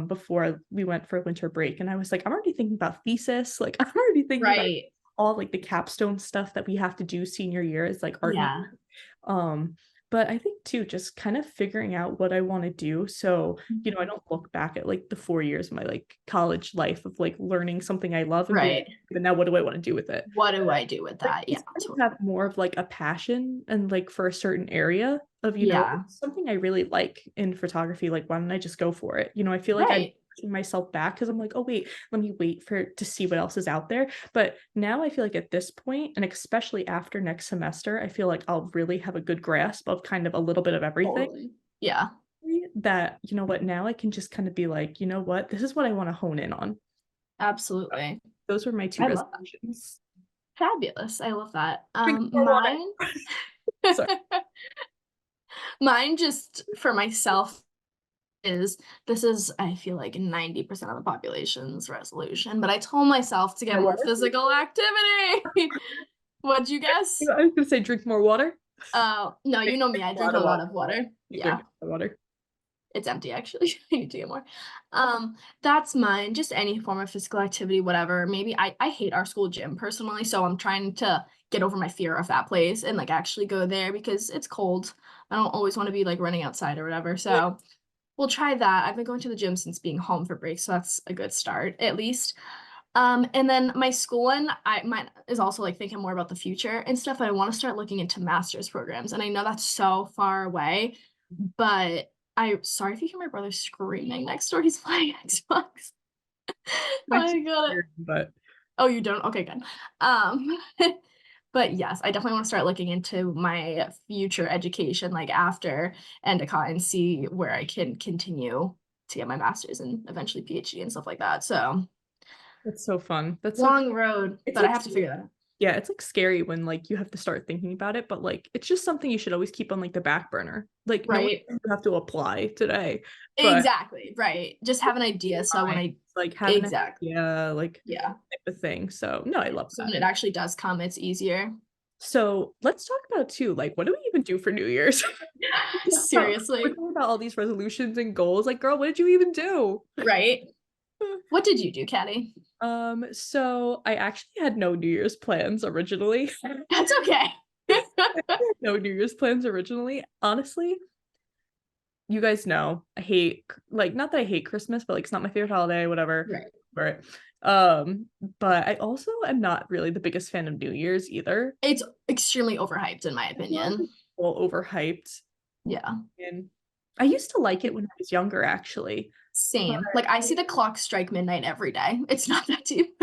before we went for winter break and I was like, I'm already thinking about thesis. Like I'm already thinking about Right. all like the capstone stuff that we have to do senior year is like art. Yeah. Um, But I think too, just kind of figuring out what I want to do. So, I don't look back at like the 4 years of my like college life of like learning something I love and be like, Right. but now what do I want to do with it? What do I do with Like that? Yeah, just kind of totally. have more of like a passion and like for a certain area of, Yeah. something I really like in photography. Like, why don't I just go for it? I feel like I'm Right. pushing myself back because I'm like, oh wait, let me wait to see what else is out there. But now I feel like at this point, and especially after next semester, I feel like I'll really have a good grasp of kind of a little bit of everything. Totally. Yeah. That, what, now I can just kind of be like, what, this is what I want to hone in on. Absolutely. Those were my two I love that. resolutions. Fabulous. I love that. Drink more water. Mine Sorry. mine just for myself is this is I feel like 90% of the population's resolution, but I told myself to get More more water? physical activity. What'd you guess? I was gonna say drink more water. No, I you know me. I drink a lot drink a of lot water. of water. You Yeah. drink a lot of water. It's empty actually. I need to get more. That's mine. Just any form of physical activity, whatever. Maybe I hate our school gym personally, so I'm trying to get over my fear of that place and like actually go there because it's cold. I don't always want to be like running outside or whatever. So we'll try that. I've been going to the gym since being home for break, so that's a good start, at least. And then my school one, mine is also like thinking more about the future and stuff. I want to start looking into master's programs, and I know that's so far away, but sorry if you hear my brother screaming next door. He's playing Xbox. I got it. But Oh, you don't? Okay, good. Um, but yes, I definitely want to start looking into my future education, like after Endicott, and see where I can continue to get my master's and eventually PhD and stuff like that. So that's so fun. That's so long road, it's but I like have to figure that out. yeah, it's like scary when like you have to start thinking about it, but like it's just something you should always keep on like the back burner. Like no one Right. have to apply today, but Exactly. Right. Just have an idea. So when I like having an exactly. idea, like Yeah. type of thing. So no, I Yeah. love So that. when it actually does come, it's easier. So let's talk about too, like what do we even do for New Year's? We're Seriously. talking about all these resolutions and goals. Like, girl, what did you even do? Right. What did you do, Caddy? So I actually had no New Year's plans originally. That's okay. No New Year's plans originally. Honestly, you guys know I hate like not that I hate Christmas, but like it's not my favorite holiday, whatever. Right. Right. But I also am not really the biggest fan of New Year's either. It's extremely overhyped in my I feel like opinion. it's all overhyped. Yeah. And I used to like it when I was younger, actually. But Same. Like I see the clock strike midnight every day. It's not that deep.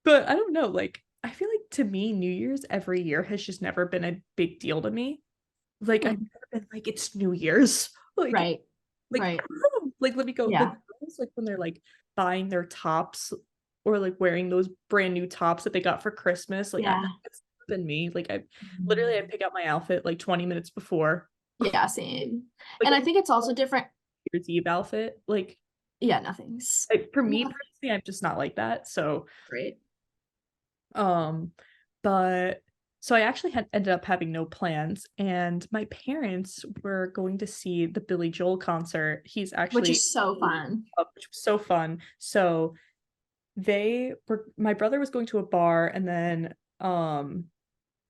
but I don't know, like I feel like to me, New Year's every year has just never been a big deal to me. Like I've Hmm. never been like it's New Year's. Like Right. like Right. like let me go. The Yeah. girls like when they're like buying their tops or like wearing those brand new tops that they got for Christmas. Like Yeah. that's been me. Like I pick out my outfit like 20 minutes before. Yeah, same. Like And I think it's also different. New Year's Eve outfit. Yeah, nothing's Like for me nothing. personally, I'm just not like that. So Great. Um, but so I actually had ended up having no plans, and my parents were going to see the Billy Joel concert. He's Which actually is so fun. which was so fun. So my brother was going to a bar, and then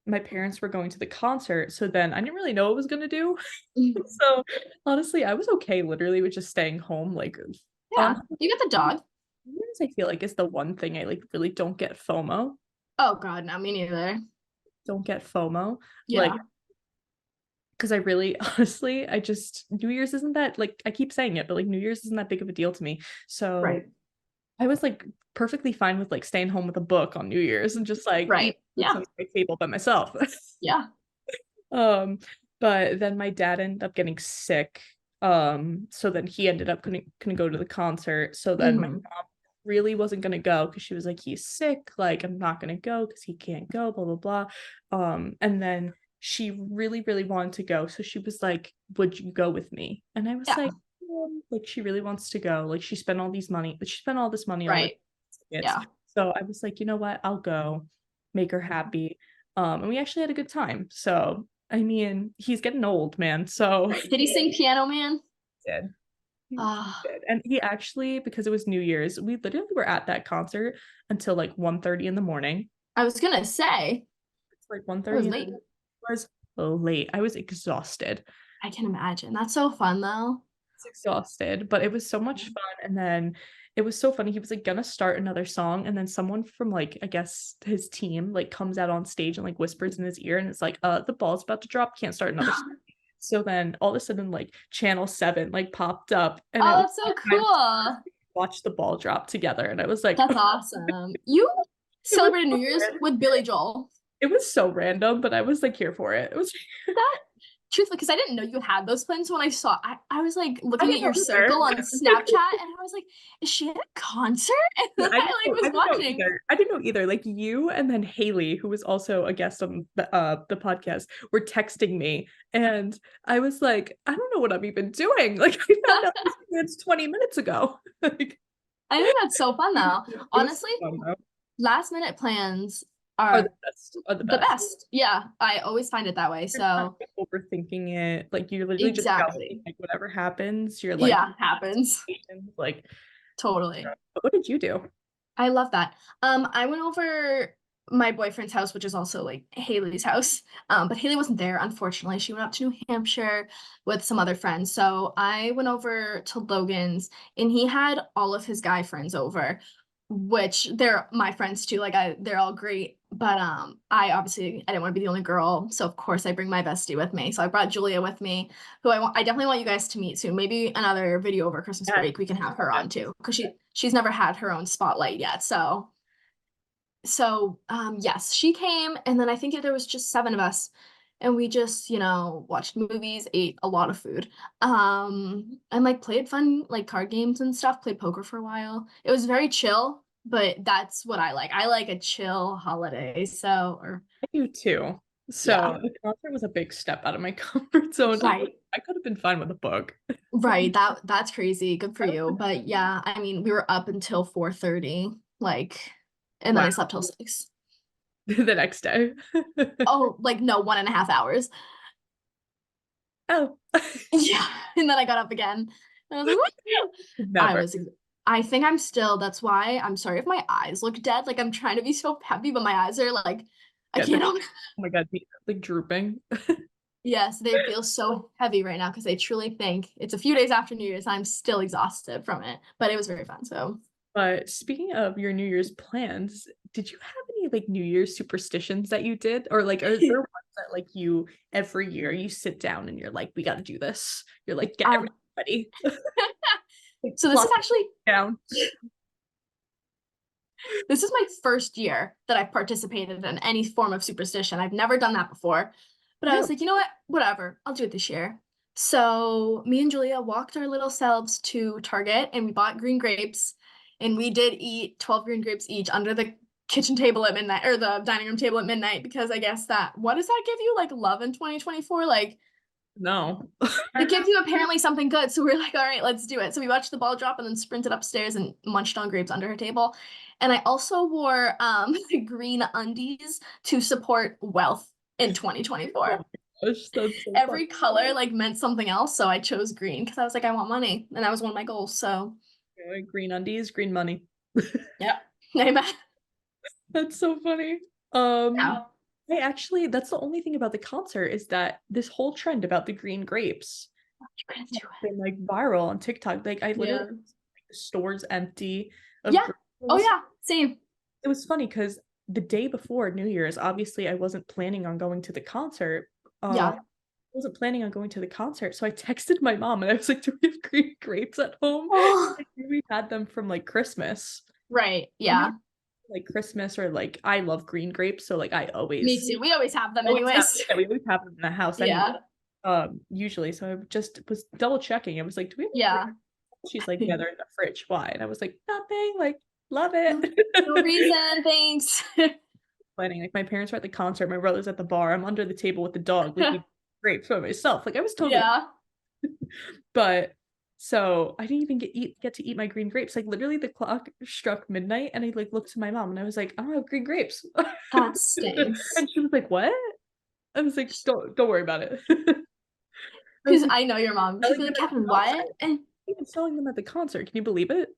my parents were going to the concert. So then I didn't really know what I was gonna do. So honestly, I was okay literally with just staying home. Like on Yeah. You got the dog. New Year's, I feel like is the one thing I like really don't get FOMO. Oh God, no, me neither. Don't get FOMO. Like Yeah. because I really honestly I just New Year's isn't that like I keep saying it, but like New Year's isn't that big of a deal to me. So Right. I was like perfectly fine with like staying home with a book on New Year's and just like eat Right. what's Yeah. on my table by myself. Yeah. um but then my dad ended up getting sick. So then he ended up couldn't go to the concert. So then my Hmm. mom really wasn't gonna go because she was like, he's sick, like I'm not gonna go because he can't go, blah blah blah. And then she really, really wanted to go. So she was like, would you go with me? And I was Yeah. like she really wants to go. Like she spent all this money on the Right. tickets. Yeah. So I was like, you know what, I'll go, make her happy. And we actually had a good time. So I mean, he's getting old, man. So Right. Did he sing Piano Man? did. He Ah, did. And he actually, because it was New Year's, we literally were at that concert until like 1:30 in the morning. I was gonna say It's like it was 1:30 in the late. morning. It was late. I was exhausted. I can imagine. That's so fun though. Exhausted, but it was so much fun. And then it was so funny. He was like gonna start another song, and then someone from like I guess his team like comes out on stage and like whispers in his ear, and it's like, the ball's about to drop, can't start another song. So then all of a sudden, like Channel 7 like popped up, and it Oh, was that's so cool. watch the ball drop together, and I was like, That's awesome. You it was celebrated so New Year's random. with Billy Joel. It was so random, but I was like here for it. It was That truthfully, because I didn't know you had those plans when I saw I was like I looking at didn't know your circle either. on Snapchat and I was like, is she at a concert? And then I didn't I know, like I was didn't know watching. either. I didn't know either. Like you and then Haley, who was also a guest on the podcast, were texting me, and I was like, I don't know what I'm even doing. Like I found out this plans 20 minutes ago. Like I think that's so fun though. it was Honestly, so fun though. last minute plans Are the are best. Are the the best. best. Yeah, I always find it that way. You're not So overthinking it. Like you literally just go. exactly. Like whatever happens, you're like, Yeah, happens. like. Totally. But what did you do? I love that. I went over my boyfriend's house, which is also like Haley's house. But Haley wasn't there, unfortunately. She went up to New Hampshire with some other friends. So I went over to Logan's and he had all of his guy friends over, which they're my friends too. They're all great. But I didn't want to be the only girl. So of course I bring my bestie with me. So I brought Julia with me, who I definitely want you guys to meet soon. Maybe another video over Christmas Yes, break we can have her yes. on too. Because she's never had her own spotlight yet. So yes, she came, and then I think there was just seven of us, and we just, watched movies, ate a lot of food, and like played fun like card games and stuff, played poker for a while. It was very chill, but that's what I like. I like a chill holiday. Or I do too. So yeah. the concert was a big step out of my comfort zone. Right. I could have been fine with a book. Right. That's crazy. Good for you. But yeah, I mean, we were up until 4:30, and then Wow. I slept till 6. The next day. Oh, like no, 1.5 hours. Oh. Yeah. And then I got up again. And I was like, "Woo!" Never. I think I'm still, that's why I'm sorry if my eyes look dead. Like I'm trying to be so happy, but my eyes are like, I Yeah, can't open. oh my God, like drooping. Yes, they feel so heavy right now because they truly think it's a few days after New Year's. I'm still exhausted from it, but it was very fun. So But speaking of your New Year's plans, did you have any like New Year's superstitions that you did? Or like are there ones that like you every year you sit down and you're like, we gotta do this. You're like, get um everything ready. Like so this is plot actually down. this is my first year that I've participated in any form of superstition. I've never done that before. But I Really? was like, you know what? Whatever. I'll do it this year. So me and Julia walked our little selves to Target and we bought green grapes. And we did eat 12 green grapes each under the kitchen table at midnight or the dining room table at midnight because I guess what does that give you? Like love in 2024? Like No. it gives you apparently something good. So we're like, all right, let's do it. So we watched the ball drop and then sprinted upstairs and munched on grapes under her table. And I also wore green undies to support wealth in Oh 2024. my gosh, that's so fun. Every color like meant something else. So I chose green because I was like, I want money. And that was one of my goals. So Green undies, green money. yep. Amen. That's so funny. Yeah. I actually, that's the only thing about the concert is that this whole trend about the green grapes You couldn't has do been like viral on TikTok. Like I it. literally Yeah. like, the store's empty of Yeah. grapes. Oh yeah. Same. It was funny because the day before New Year's, obviously I wasn't planning on going to the concert. Yeah. I wasn't planning on going to the concert, so I texted my mom and I was like, "Do we have green grapes at home?" Oh. Like, we had them from like Christmas. Right. I mean, Yeah. like Christmas or like I love green grapes, so like I Me always too. We always have them always have anyways. yeah, we always have them in the house anyway. Yeah. Usually. So I just was double checking. I was like, "Do we have any Yeah. green?" She's like, "Yeah, they're in the fridge." Why? And I was like, "Nothing. Like, love No, it." no reason. Thanks. Planning. Like my parents were at the concert, my brother's at the bar. I'm under the table with the dog, like eating grapes by myself. Like I was totally, Yeah. but so I didn't even get to eat my green grapes. Like literally, the clock struck midnight, and I like looked to my mom, and I was like, "I don't have green grapes," That stinks. and she was like, "What?" I was like, "Don't worry about it." I was Because like, I know your mom. She'd selling be them like, at the Kevin, what? concert. And Even selling them at the concert. Can you believe it?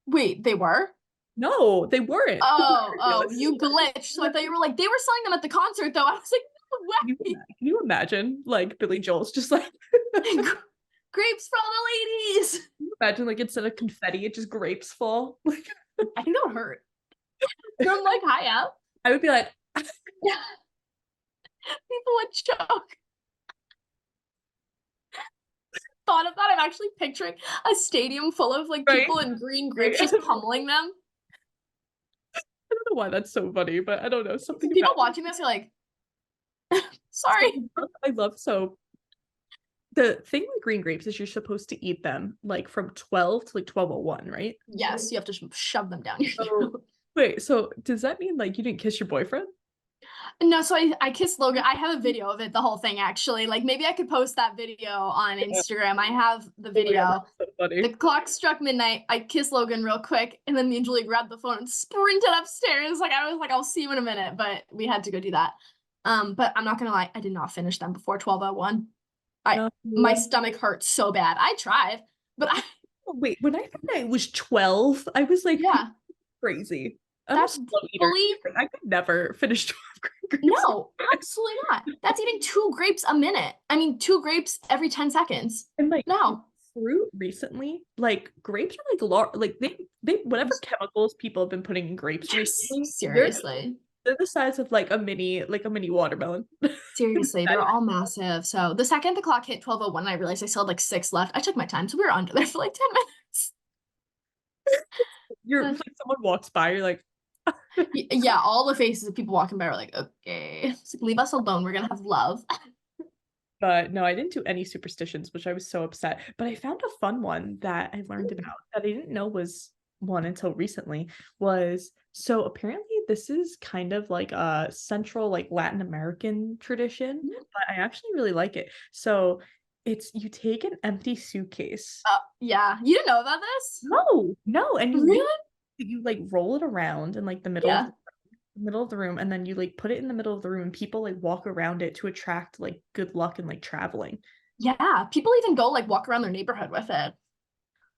wait, they were? No, they weren't. Oh, Ridiculous. you glitched. So I thought you were like, they were selling them at the concert though. I was like, Can you imagine like Billy Joel's just like Grapes for all the ladies. imagine like instead of confetti, it just grapes fall. Like I think that would hurt. From like high up. I would be like, Yeah. People would choke. Thought of that. I'm actually picturing a stadium full of like right? people in green grapes just pummeling them. I don't know why that's so funny, but I don't know. Something People about watching this are like, sorry. I love so the thing with green grapes is you're supposed to eat them like from 12 to like 12:01, right? Yes, you have to shove them down your So throat. wait, so does that mean like you didn't kiss your boyfriend? No, so I kissed Logan. I have a video of it, the whole thing actually. Like maybe I could post that video on Instagram. I have the Oh my God, video. that's so funny. The clock struck midnight. I kissed Logan real quick, and then me and Julie grabbed the phone and sprinted upstairs. Like I was like, I'll see you in a minute, but we had to go do that. But I'm not gonna lie, I did not finish them before 12:01. No. My stomach hurt so bad. I tried, but Wait, when I found out it was 12, I was like, yeah, crazy. I'm a that's slow eater. fully I could never finish 12 grapes. no, absolutely not. That's eating 2 grapes a minute. I mean, 2 grapes every 10 seconds. And like No. fruit recently, like grapes are like like they whatever chemicals people have been putting in grapes recently, Seriously. they're the size of like a mini watermelon. Seriously, they're all massive. So the second the clock hit 12:01, I realized I still had like 6 left. I took my time, so we were under there for like 10 minutes. You're like someone walks by, you're like Yeah, all the faces of people walking by were like, okay, it's like, leave us alone. We're gonna have love. but no, I didn't do any superstitions, which I was so upset. But I found a fun one that I learned about that I didn't know was one until recently was so apparently this is kind of like a central like Latin American tradition, but I actually really like it. So it's you take an empty suitcase. Yeah. You didn't know about this? No, and Really? you like roll it around in like the Yeah. middle of the room, and then you like put it in the middle of the room, and people like walk around it to attract like good luck and like traveling. Yeah. People even go like walk around their neighborhood with it.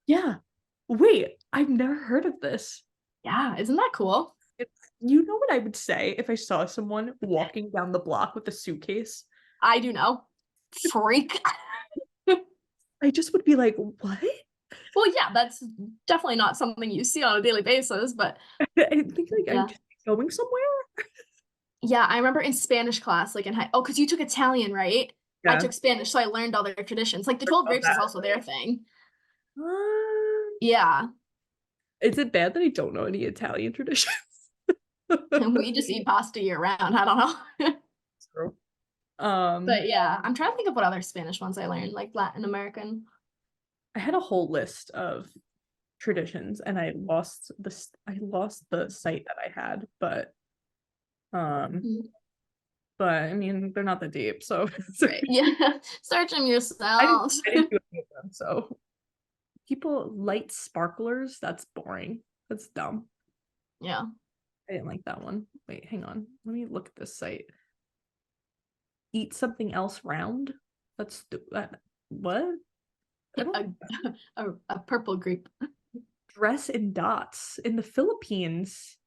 Yeah. Wait, I've never heard of this. Yeah. Isn't that cool? You know what I would say if I saw someone walking down the block with a suitcase? I do know. Freak. I just would be like, what? Well, yeah, that's definitely not something you see on a daily basis, but I think like yeah. I'm just going somewhere. Yeah, I remember in Spanish class, like in because you took Italian, right? I Yeah. took Spanish, so I learned all their traditions. Like the 12 grapes is also their thing. Yeah. Is it bad that I don't know any Italian traditions? And we just eat pasta year round. I don't know. True. But yeah, I'm trying to think of what other Spanish ones I learned, like Latin American. I had a whole list of traditions and I lost the site that I had, but I mean they're not that deep, so Right. Yeah. Search them yourselves. I didn't do any of them, so people light sparklers, that's boring. That's dumb. Yeah. I didn't like that one. Wait, hang on. Let me look at this site. Eat something else round? That's what? A purple grape. Dress in dots. In the Philippines,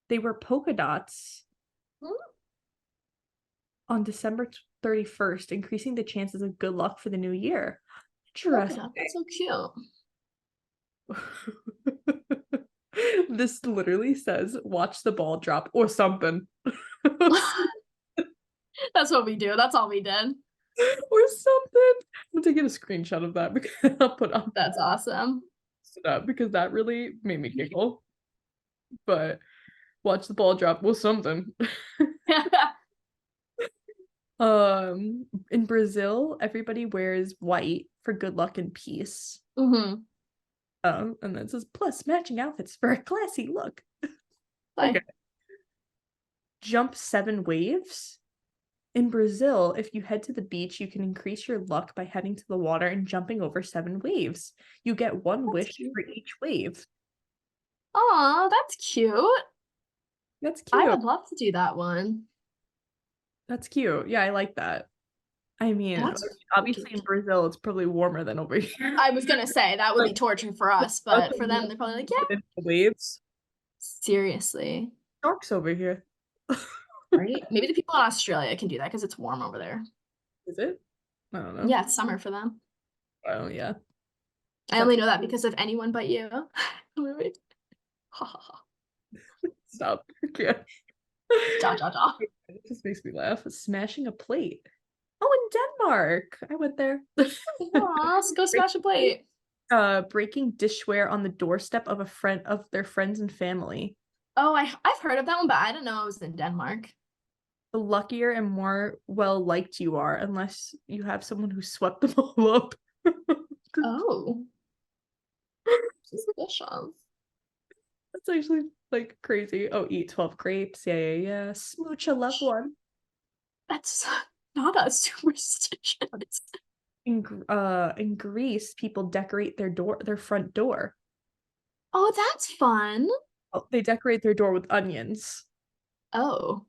they were polka dots on December 31st, increasing the chances of good luck for the new year. Interesting. That's so cute. This literally says watch the ball drop or something. That's what we do. That's all we did. Or something. I'm taking a screenshot of that because I'll put up. That's awesome. Because that really made me giggle. But watch the ball drop or something. In Brazil, everybody wears white for good luck and peace. Mm-hmm. And then it says plus matching outfits for a classy look. Okay. Jump 7 waves. In Brazil, if you head to the beach, you can increase your luck by heading to the water and jumping over 7 waves. You get one wish for each wave. Aw, that's cute. That's cute. I would love to do that one. That's cute. Yeah, I like that. I mean, obviously in Brazil, it's probably warmer than over here. I was gonna say that would be torture for us, but for them, they're probably like, yeah. The waves. Seriously. Sharks over here. Right? Maybe the people in Australia can do that because it's warm over there. Is it? I don't know. Yeah, it's summer for them. Oh yeah. I only know that because of anyone but you. Maybe. Ha ha ha. Stop. Yeah. Ja ja ja. It just makes me laugh. Smashing a plate. Oh, in Denmark. I went there. Aw, let's go smash a plate. Breaking dishware on the doorstep of a friend of their friends and family. Oh, I've heard of that one, but I didn't know it was in Denmark. The luckier and more well liked you are, unless you have someone who swept them all up. Oh, suspicious. That's actually like crazy. Oh, eat 12 grapes. Yeah, yeah, yeah. Smooch a loved one. That's not a superstition. In Greece, people decorate their front door. Oh, that's fun. Oh, they decorate their door with onions. Oh,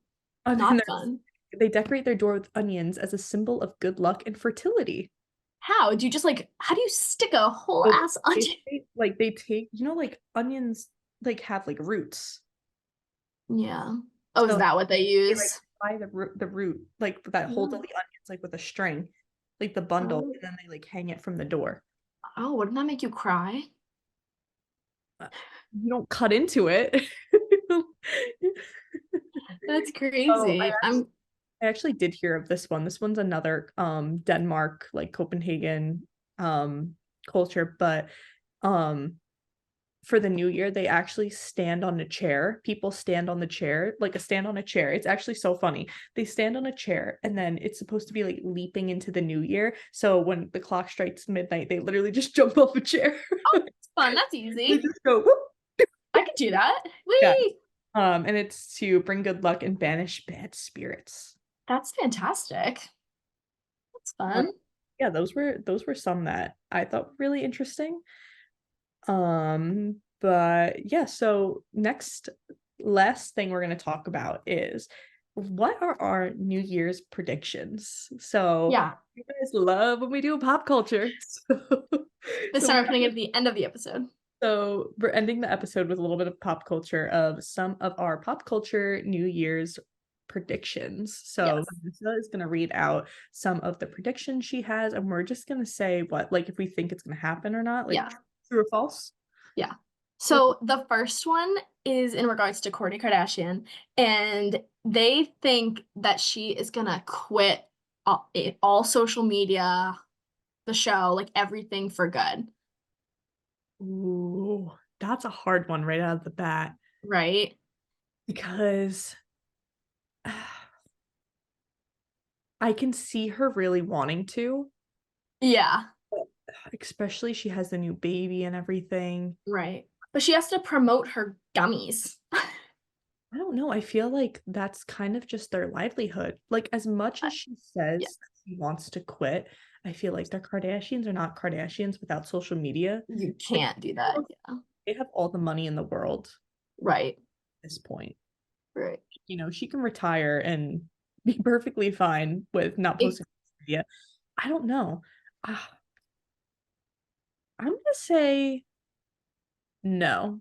And not fun. they decorate their door with onions as a symbol of good luck and fertility. How? Do you just like, how do you stick a whole So ass onion? they take, like onions like have like roots. Yeah. Oh, is So that what they they like use? tie the root like that holds all Oh, the onions like with a string, like the bundle, oh, and then they like hang it from the door. oh, wouldn't that make you cry? Uh, You don't cut into it. That's Oh, crazy. I actually did hear of this one. This one's another Denmark, like Copenhagen culture, but um for the new year they actually stand on a chair. People stand on the chair, like a stand on a chair. It's actually so funny. They stand on a chair and then it's supposed to be like leaping into the new year. So when the clock strikes midnight, they literally just jump off a chair. Oh, it's fun. That's They easy. just go whoop. I could do that. Yeah. Whee! And it's to bring good luck and banish bad spirits. That's fantastic. That's Uh, fun. yeah, those were some that I thought were really interesting. But yeah, so next last thing we're going to talk about is what are our New Year's predictions? So Yeah. you guys love when we do pop culture. This So, time we're putting it at the end of the episode. so we're ending the episode with a little bit of pop culture of some of our pop culture New Year's predictions. So Yes. Vanessa is going to read out some of the predictions she has, and we're just going to say what, like, if we think it's going to happen or not, like Yeah. true or false. Yeah. So the first one is in regards to Kourtney Kardashian, and they think that she is gonna quit all social media, the show, like everything for good, Ooh, that's a hard one right out of the bat right? because I can see her really wanting to, Yeah, especially she has the new baby and everything. right. But she has to promote her gummies. I don't know. I feel like that's kind of just their livelihood. Like, as much as she Yeah, says she wants to quit, I feel like the Kardashians are not Kardashians without social media. you Like, can't do that. Yeah, they have all the money in the world right, at this point. right. She can retire and be perfectly fine with not It, posting on social media. I don't know. Ah, I'm gonna say no.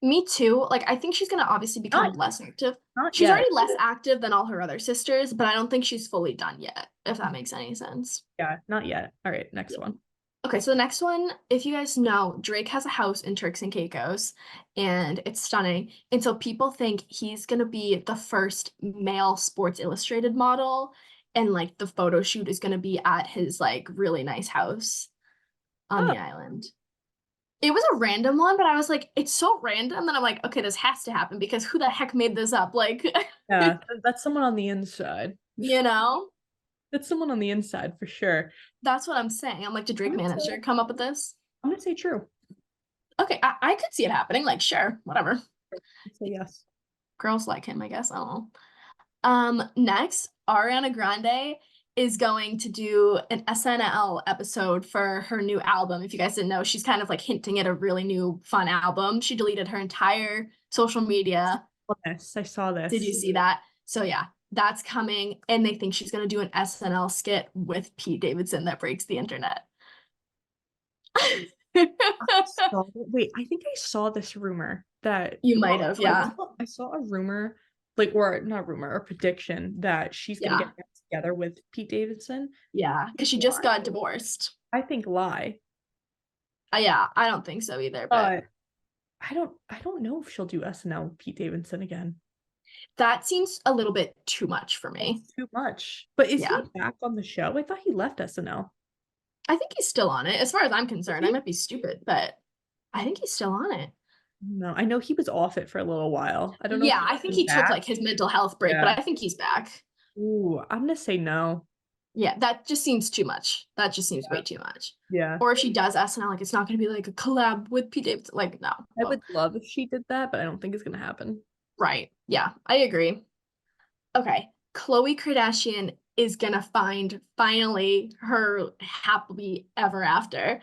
Me too. Like, I think she's gonna obviously become Not less active. not She's yet. already less active than all her other sisters, but I don't think she's fully done yet, if that makes any sense. Yeah, not yet. All right, next Yeah. one. Okay, so the next one, if you guys know, Drake has a house in Turks and Caicos, and it's stunning. And so people think he's gonna be the first male Sports Illustrated model, and like the photo shoot is gonna be at his like really nice house on Oh, the island. It was a random one, but I was like, it's so random that I'm like, okay, this has to happen because who the heck made this up? Like, yeah, that's someone on the inside. you know, That's someone on the inside for sure. that's what I'm saying. I'm like, did I'm Drake gonna manager say, come up with this? I'm gonna say true. Okay, I could see it happening. Like, sure, whatever. I'd say yes. Girls like him, I guess. I don't know. Next, Ariana Grande is going to do an SNL episode for her new album. If you guys didn't know, she's kind of like hinting at a really new fun album. She deleted her entire social media. Yes, I saw Did you this. see that? So yeah, that's coming, and they think she's gonna do an SNL skit with Pete Davidson that breaks the internet. Wait, I think I saw this rumor that You might have, I yeah. I saw a rumor like, or not rumor, or prediction that she's gonna Yeah. get back together with Pete Davidson. Yeah. Because she just got divorced. I think lie. Yeah, I don't think so either, but But I don't know if she'll do SNL with Pete Davidson again. that seems a little bit too much for me. That's too much. But is he Yeah. back on the show? I thought he left SNL. I think he's still on it. As far as I'm Is concerned, I he? might be stupid, but I think he's still on it. No, I know he was off it for a little while. I don't know if Yeah, he's I think been he took back. like his mental health break, but Yeah. I think he's back. Ooh, I'm gonna say no. Yeah, that just seems too much. That just seems Yeah. way too much. Yeah. Or if she does SNL, like it's not gonna be like a collab with Pete Davidson. Like, no. I Well, would love if she did that, but I don't think it's gonna happen. right. Yeah, I agree. Okay. Khloe Kardashian is gonna find finally her happily ever after.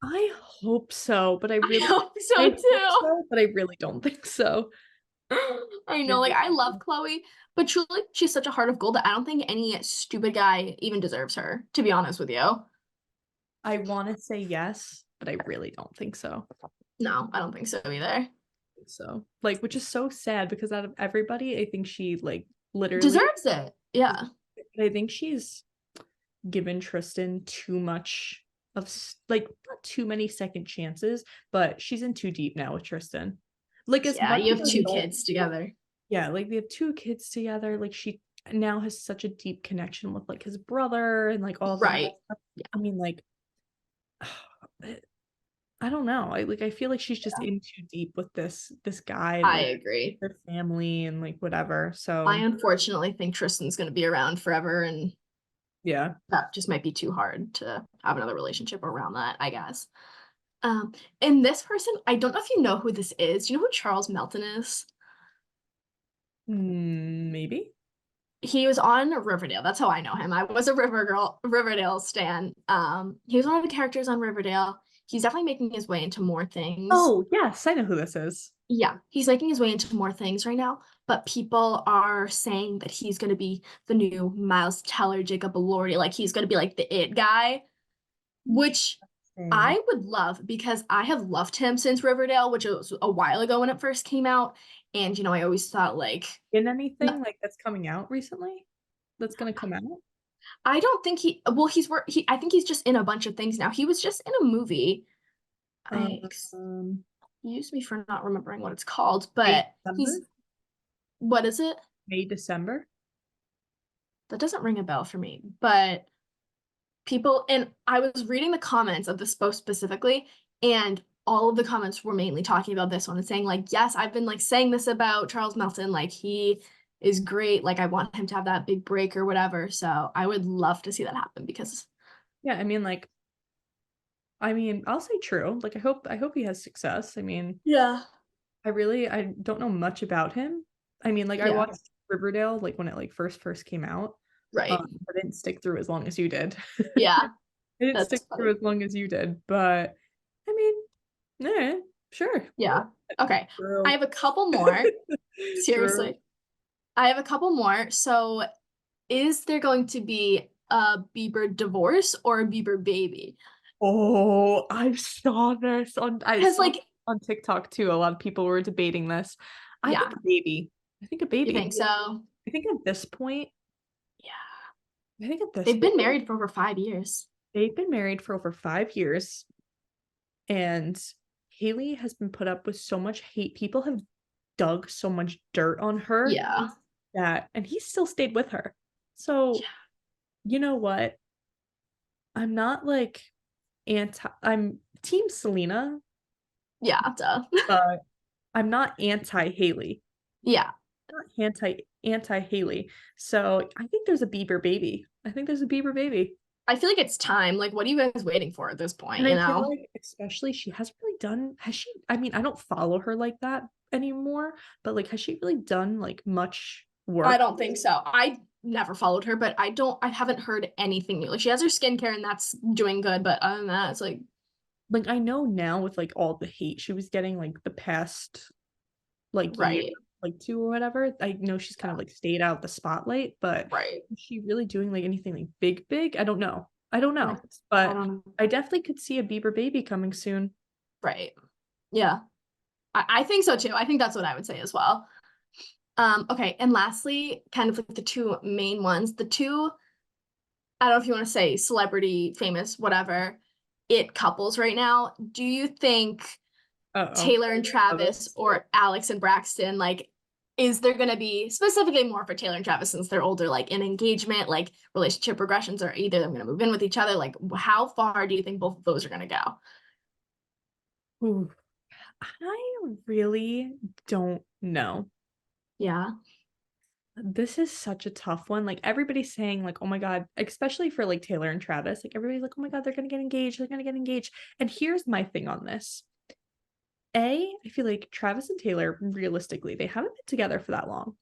I hope so, but I I really hope so I hope too. so, but I really don't think so. I I know, like I really love don't. Chloe, but truly she's such a heart of gold that I don't think any stupid guy even deserves her, to be honest with you. I wanna say yes, but I really don't think so. No, I don't think so either. So, like, which is so sad because out of everybody, I think she like literally Deserves it. Yeah. I think she's given Tristan too much like not too many second chances, but she's in too deep now with Tristan. Like as Yeah, much you as have I two don't, kids together. yeah, like they have two kids together. Like she now has such a deep connection with like his brother and like all that Right. stuff. I mean, like I don't know. I feel like she's just Yeah. in too deep with this guy and I like agree. their family and like whatever. I So unfortunately think Tristan's going to be around forever, and yeah. that just might be too hard to have another relationship around that, I guess. Um, and this person, I don't know if you know who this is. Do you know who Charles Melton is? Maybe. He was on Riverdale. That's how I know him. I was a Riverdale stan. He was one of the characters on Riverdale. He's definitely making his way into more things. Oh, yes, I know who this is. Yeah, he's making his way into more things right now, but people are saying that he's going to be the new Miles Teller, Jacob Elordi, like he's going to be like the it guy, which Interesting. I would love because I have loved him since Riverdale, which was a while ago when it first came out. And, I always thought like, In no, anything like that's coming out recently? That's gonna come out? I don't think well, I think he's just in a bunch of things now. He was just in a movie. I, Um, excuse me for not remembering what it's called, May, but December? what is it? May, December? That doesn't ring a bell for me, but people, and I was reading the comments of this post specifically, and all of the comments were mainly talking about this one and saying like, yes, I've been like saying this about Charles Melton, like he is great, like I want him to have that big break or whatever. So I would love to see that happen because Yeah, I'll say true. Like I hope he has success. yeah, I don't know much about him. Like I yeah, watched Riverdale like when it like first came out. right, I didn't stick through as long as you did. yeah, I didn't that's stick through funny. as long as you did, but I mean, yeah, sure. Yeah. Okay. I True. have a couple more. True. Seriously. I have a couple more. So is there going to be a Bieber divorce or a Bieber baby? Oh, I Because saw like, this on TikTok too. A lot of people were debating this. I think yeah, a baby. I think a you baby. think so? I think at this point, Yeah. I think at this They've been point, married for over 5 years. they've been married for over 5 years, and Haley has been put up with so much hate. People have dug so much dirt on her Yeah. and he still stayed with her. So, Yeah. you know what? I'm not like I'm team Selena, Yeah. Duh. but I'm not anti Haley. Yeah. Not anti Haley. So I think there's a Bieber baby. I think there's a Bieber baby. I feel like it's time. Like, what are you guys waiting for at this point? And I feel like especially she hasn't really done has she I don't follow her like that anymore, but like has she really done like much I work? don't think so. I never followed her, but I haven't heard anything new. Like, she has her skincare and that's doing good, but other than that, it's like, Like I know now with like all the hate she was getting like the past like year right. like two or whatever. I know she's kind Yeah. of like stayed out the spotlight, but Right. is she really doing like anything like big? I don't know. I don't Like, know. I But don't know. I definitely could see a Bieber baby coming soon. Right. Yeah. I think so too. I think that's what I would say as well. Okay, and lastly, kind of like the two main ones, the two, I don't know if you want to say celebrity, famous, whatever, it couples right now. Do you think Uh-oh. Taylor and Travis or Alex and Braxton, like, is there gonna be specifically more for Taylor and Travis since they're older, like in engagement, like relationship progressions, or either they're gonna move in with each other? Like, how far do you think both of those are gonna go? Ooh, I really don't know. Yeah, This is such a tough one. Like everybody's saying, like, oh my God, especially for like Taylor and Travis, like everybody's like, oh my God, they're gonna get engaged, they're gonna get engaged. And here's my thing on this. I feel like Travis and Taylor, realistically, they haven't been together for that long.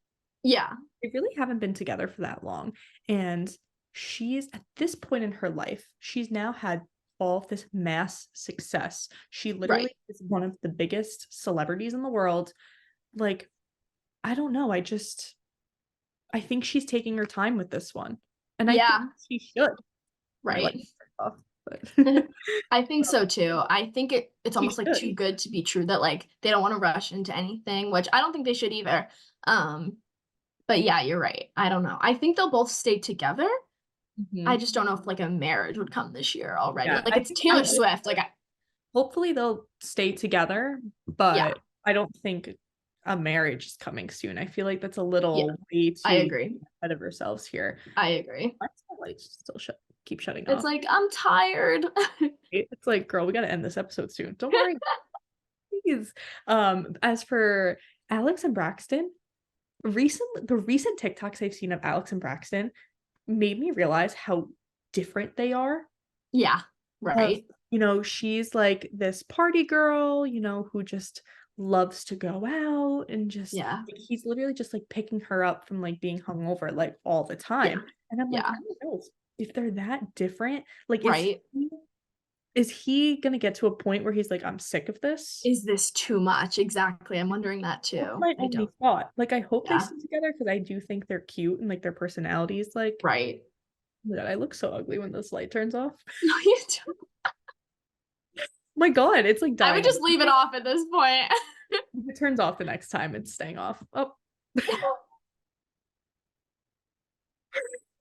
yeah, They really haven't been together for that long. And she's at this point in her life, she's now had all of this mass success. She right. literally is one of the biggest celebrities in the world. Like, I don't know. I think she's taking her time with this one. And I think Yeah, she should. My life right. is off, but I think so too. I think it's she almost like should. too good to be true that like they don't want to rush into anything, which I don't think they should either. Um, but yeah, you're right. I don't know. I think they'll both stay together. I Mhm. just don't know if like a marriage would come this year already. Yeah, Like I it's think Taylor Swift. Like hopefully they'll stay together, yeah, but I don't think a marriage is coming soon. I feel like that's a yeah, little way I too agree. ahead of ourselves here. I agree. Why does my light still keep shutting It's off? like I'm tired. It's like, girl, we gotta end this episode soon. Don't worry, please. As for Alex and Braxton, the recent TikToks I've seen of Alex and Braxton made me realize how different they are. Yeah, Of, right. she's like this party girl, who just loves to go out and just Yeah, like, he's literally just like picking her up from like being hungover like all the yeah, time. And I'm like, yeah, oh my gosh, if they're that different, like right. is he gonna get to a point where he's like, I'm sick of this? Is this too much? Exactly. I'm wondering that That's too. my I only don't. thought. Like, I hope they Yeah, stay together because I do think they're cute and like their personalities, like, right. oh my God, I look so ugly when this light turns off. No, you don't. My God, it's like I would dying. just leave it off at this point. If it turns off the next time, it's staying off. Oh,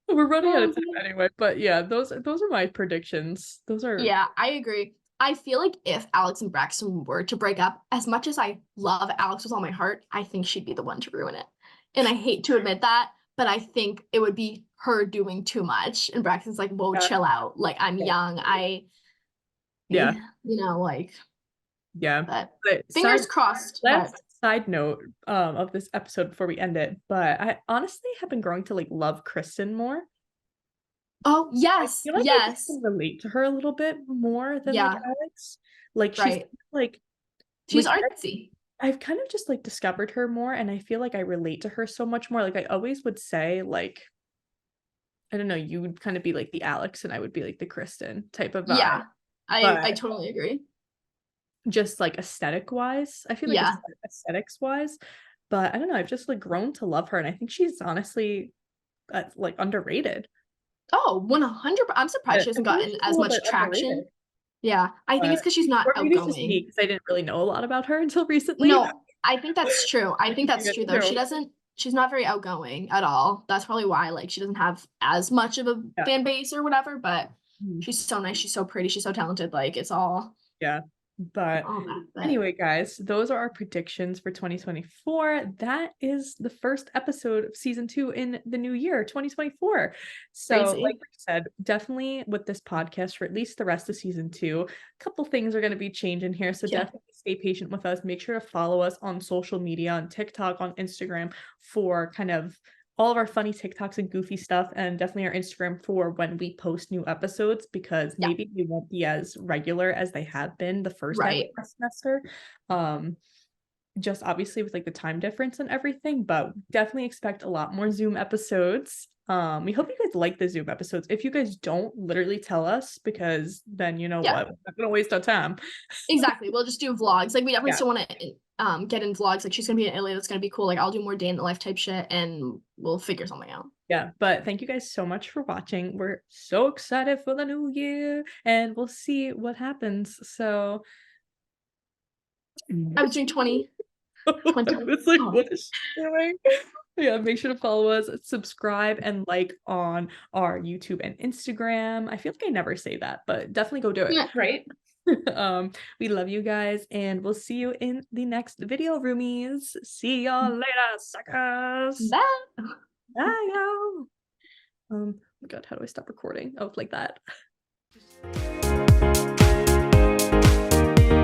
we're running out of time anyway. But yeah, those are my predictions. Those are Yeah, I agree. I feel like if Alex and Braxton were to break up, as much as I love Alex with all my heart, I think she'd be the one to ruin it. And I hate to admit that, but I think it would be her doing too much. And Braxton's like, whoa, yeah, chill out. Like, I'm young. yeah, Like, yeah. but But fingers crossed. But last side note of this episode before we end it, but I honestly have been growing to like love Kristen more. oh, I yes, feel like I just yes. can relate to her a little bit more than like Yeah, Alex. Like she's right. like She's like artsy. I've kind of just like discovered her more and I feel like I relate to her so much more. Like I always would say like I don't know, you would kind of be like the Alex and I would be like the Kristen type of vibe. Yeah, I But totally agree. just like aesthetic wise, I feel like Yeah. aesthetics wise, but I don't know, I've just like grown to love her and I think she's honestly like underrated. Oh, 100. I'm surprised she I hasn't feel like gotten she's a as little bit much underrated. traction. Yeah, I think it's But because she's not or maybe it's just me outgoing. because I didn't really know a lot about her until recently. No, I think that's true. I That think could be that's it true though. too. She's not very outgoing at all. That's probably why like she doesn't have as much of a Yeah. fan base or whatever, but Mhm. she's so nice, she's so pretty, she's so talented. Like it's Yeah. But all that. But anyway, guys, those are our predictions for 2024. That is the first episode of season 2 in the new year, 2024. So, like crazy. we said, definitely with this podcast for at least the rest of season 2, a couple things are going to be changing here. So, Yeah. definitely stay patient with us. Make sure to follow us on social media, on TikTok, on Instagram for kind of all of our funny TikToks and goofy stuff, and definitely our Instagram for when we post new episodes because Yeah. maybe they won't be as regular as they have been the first half of Right. the semester. Um, just obviously with like the time difference and everything, but definitely expect a lot more Zoom episodes. We hope you guys like the Zoom episodes. If you guys don't, literally tell us because then you know Yeah. what, we're not gonna waste our time. Exactly. We'll just do vlogs. Like we definitely Yeah. still want to get in vlogs. Like she's gonna be in Italy. That's gonna be cool. Like I'll do more day in the life type shit and we'll figure something out. Yeah, but thank you guys so much for watching. We're so excited for the new year and we'll see what happens. So I was doing 20. It's like, what is she doing? Yeah, make sure to follow us, subscribe, and like on our YouTube and Instagram. I feel like I never say that, but definitely go do it. Yeah, right. We love you guys, and we'll see you in the next video, roomies. See y'all later, suckers. Bye. Bye, y'all. Oh my god, how do I stop recording? Oh, like that.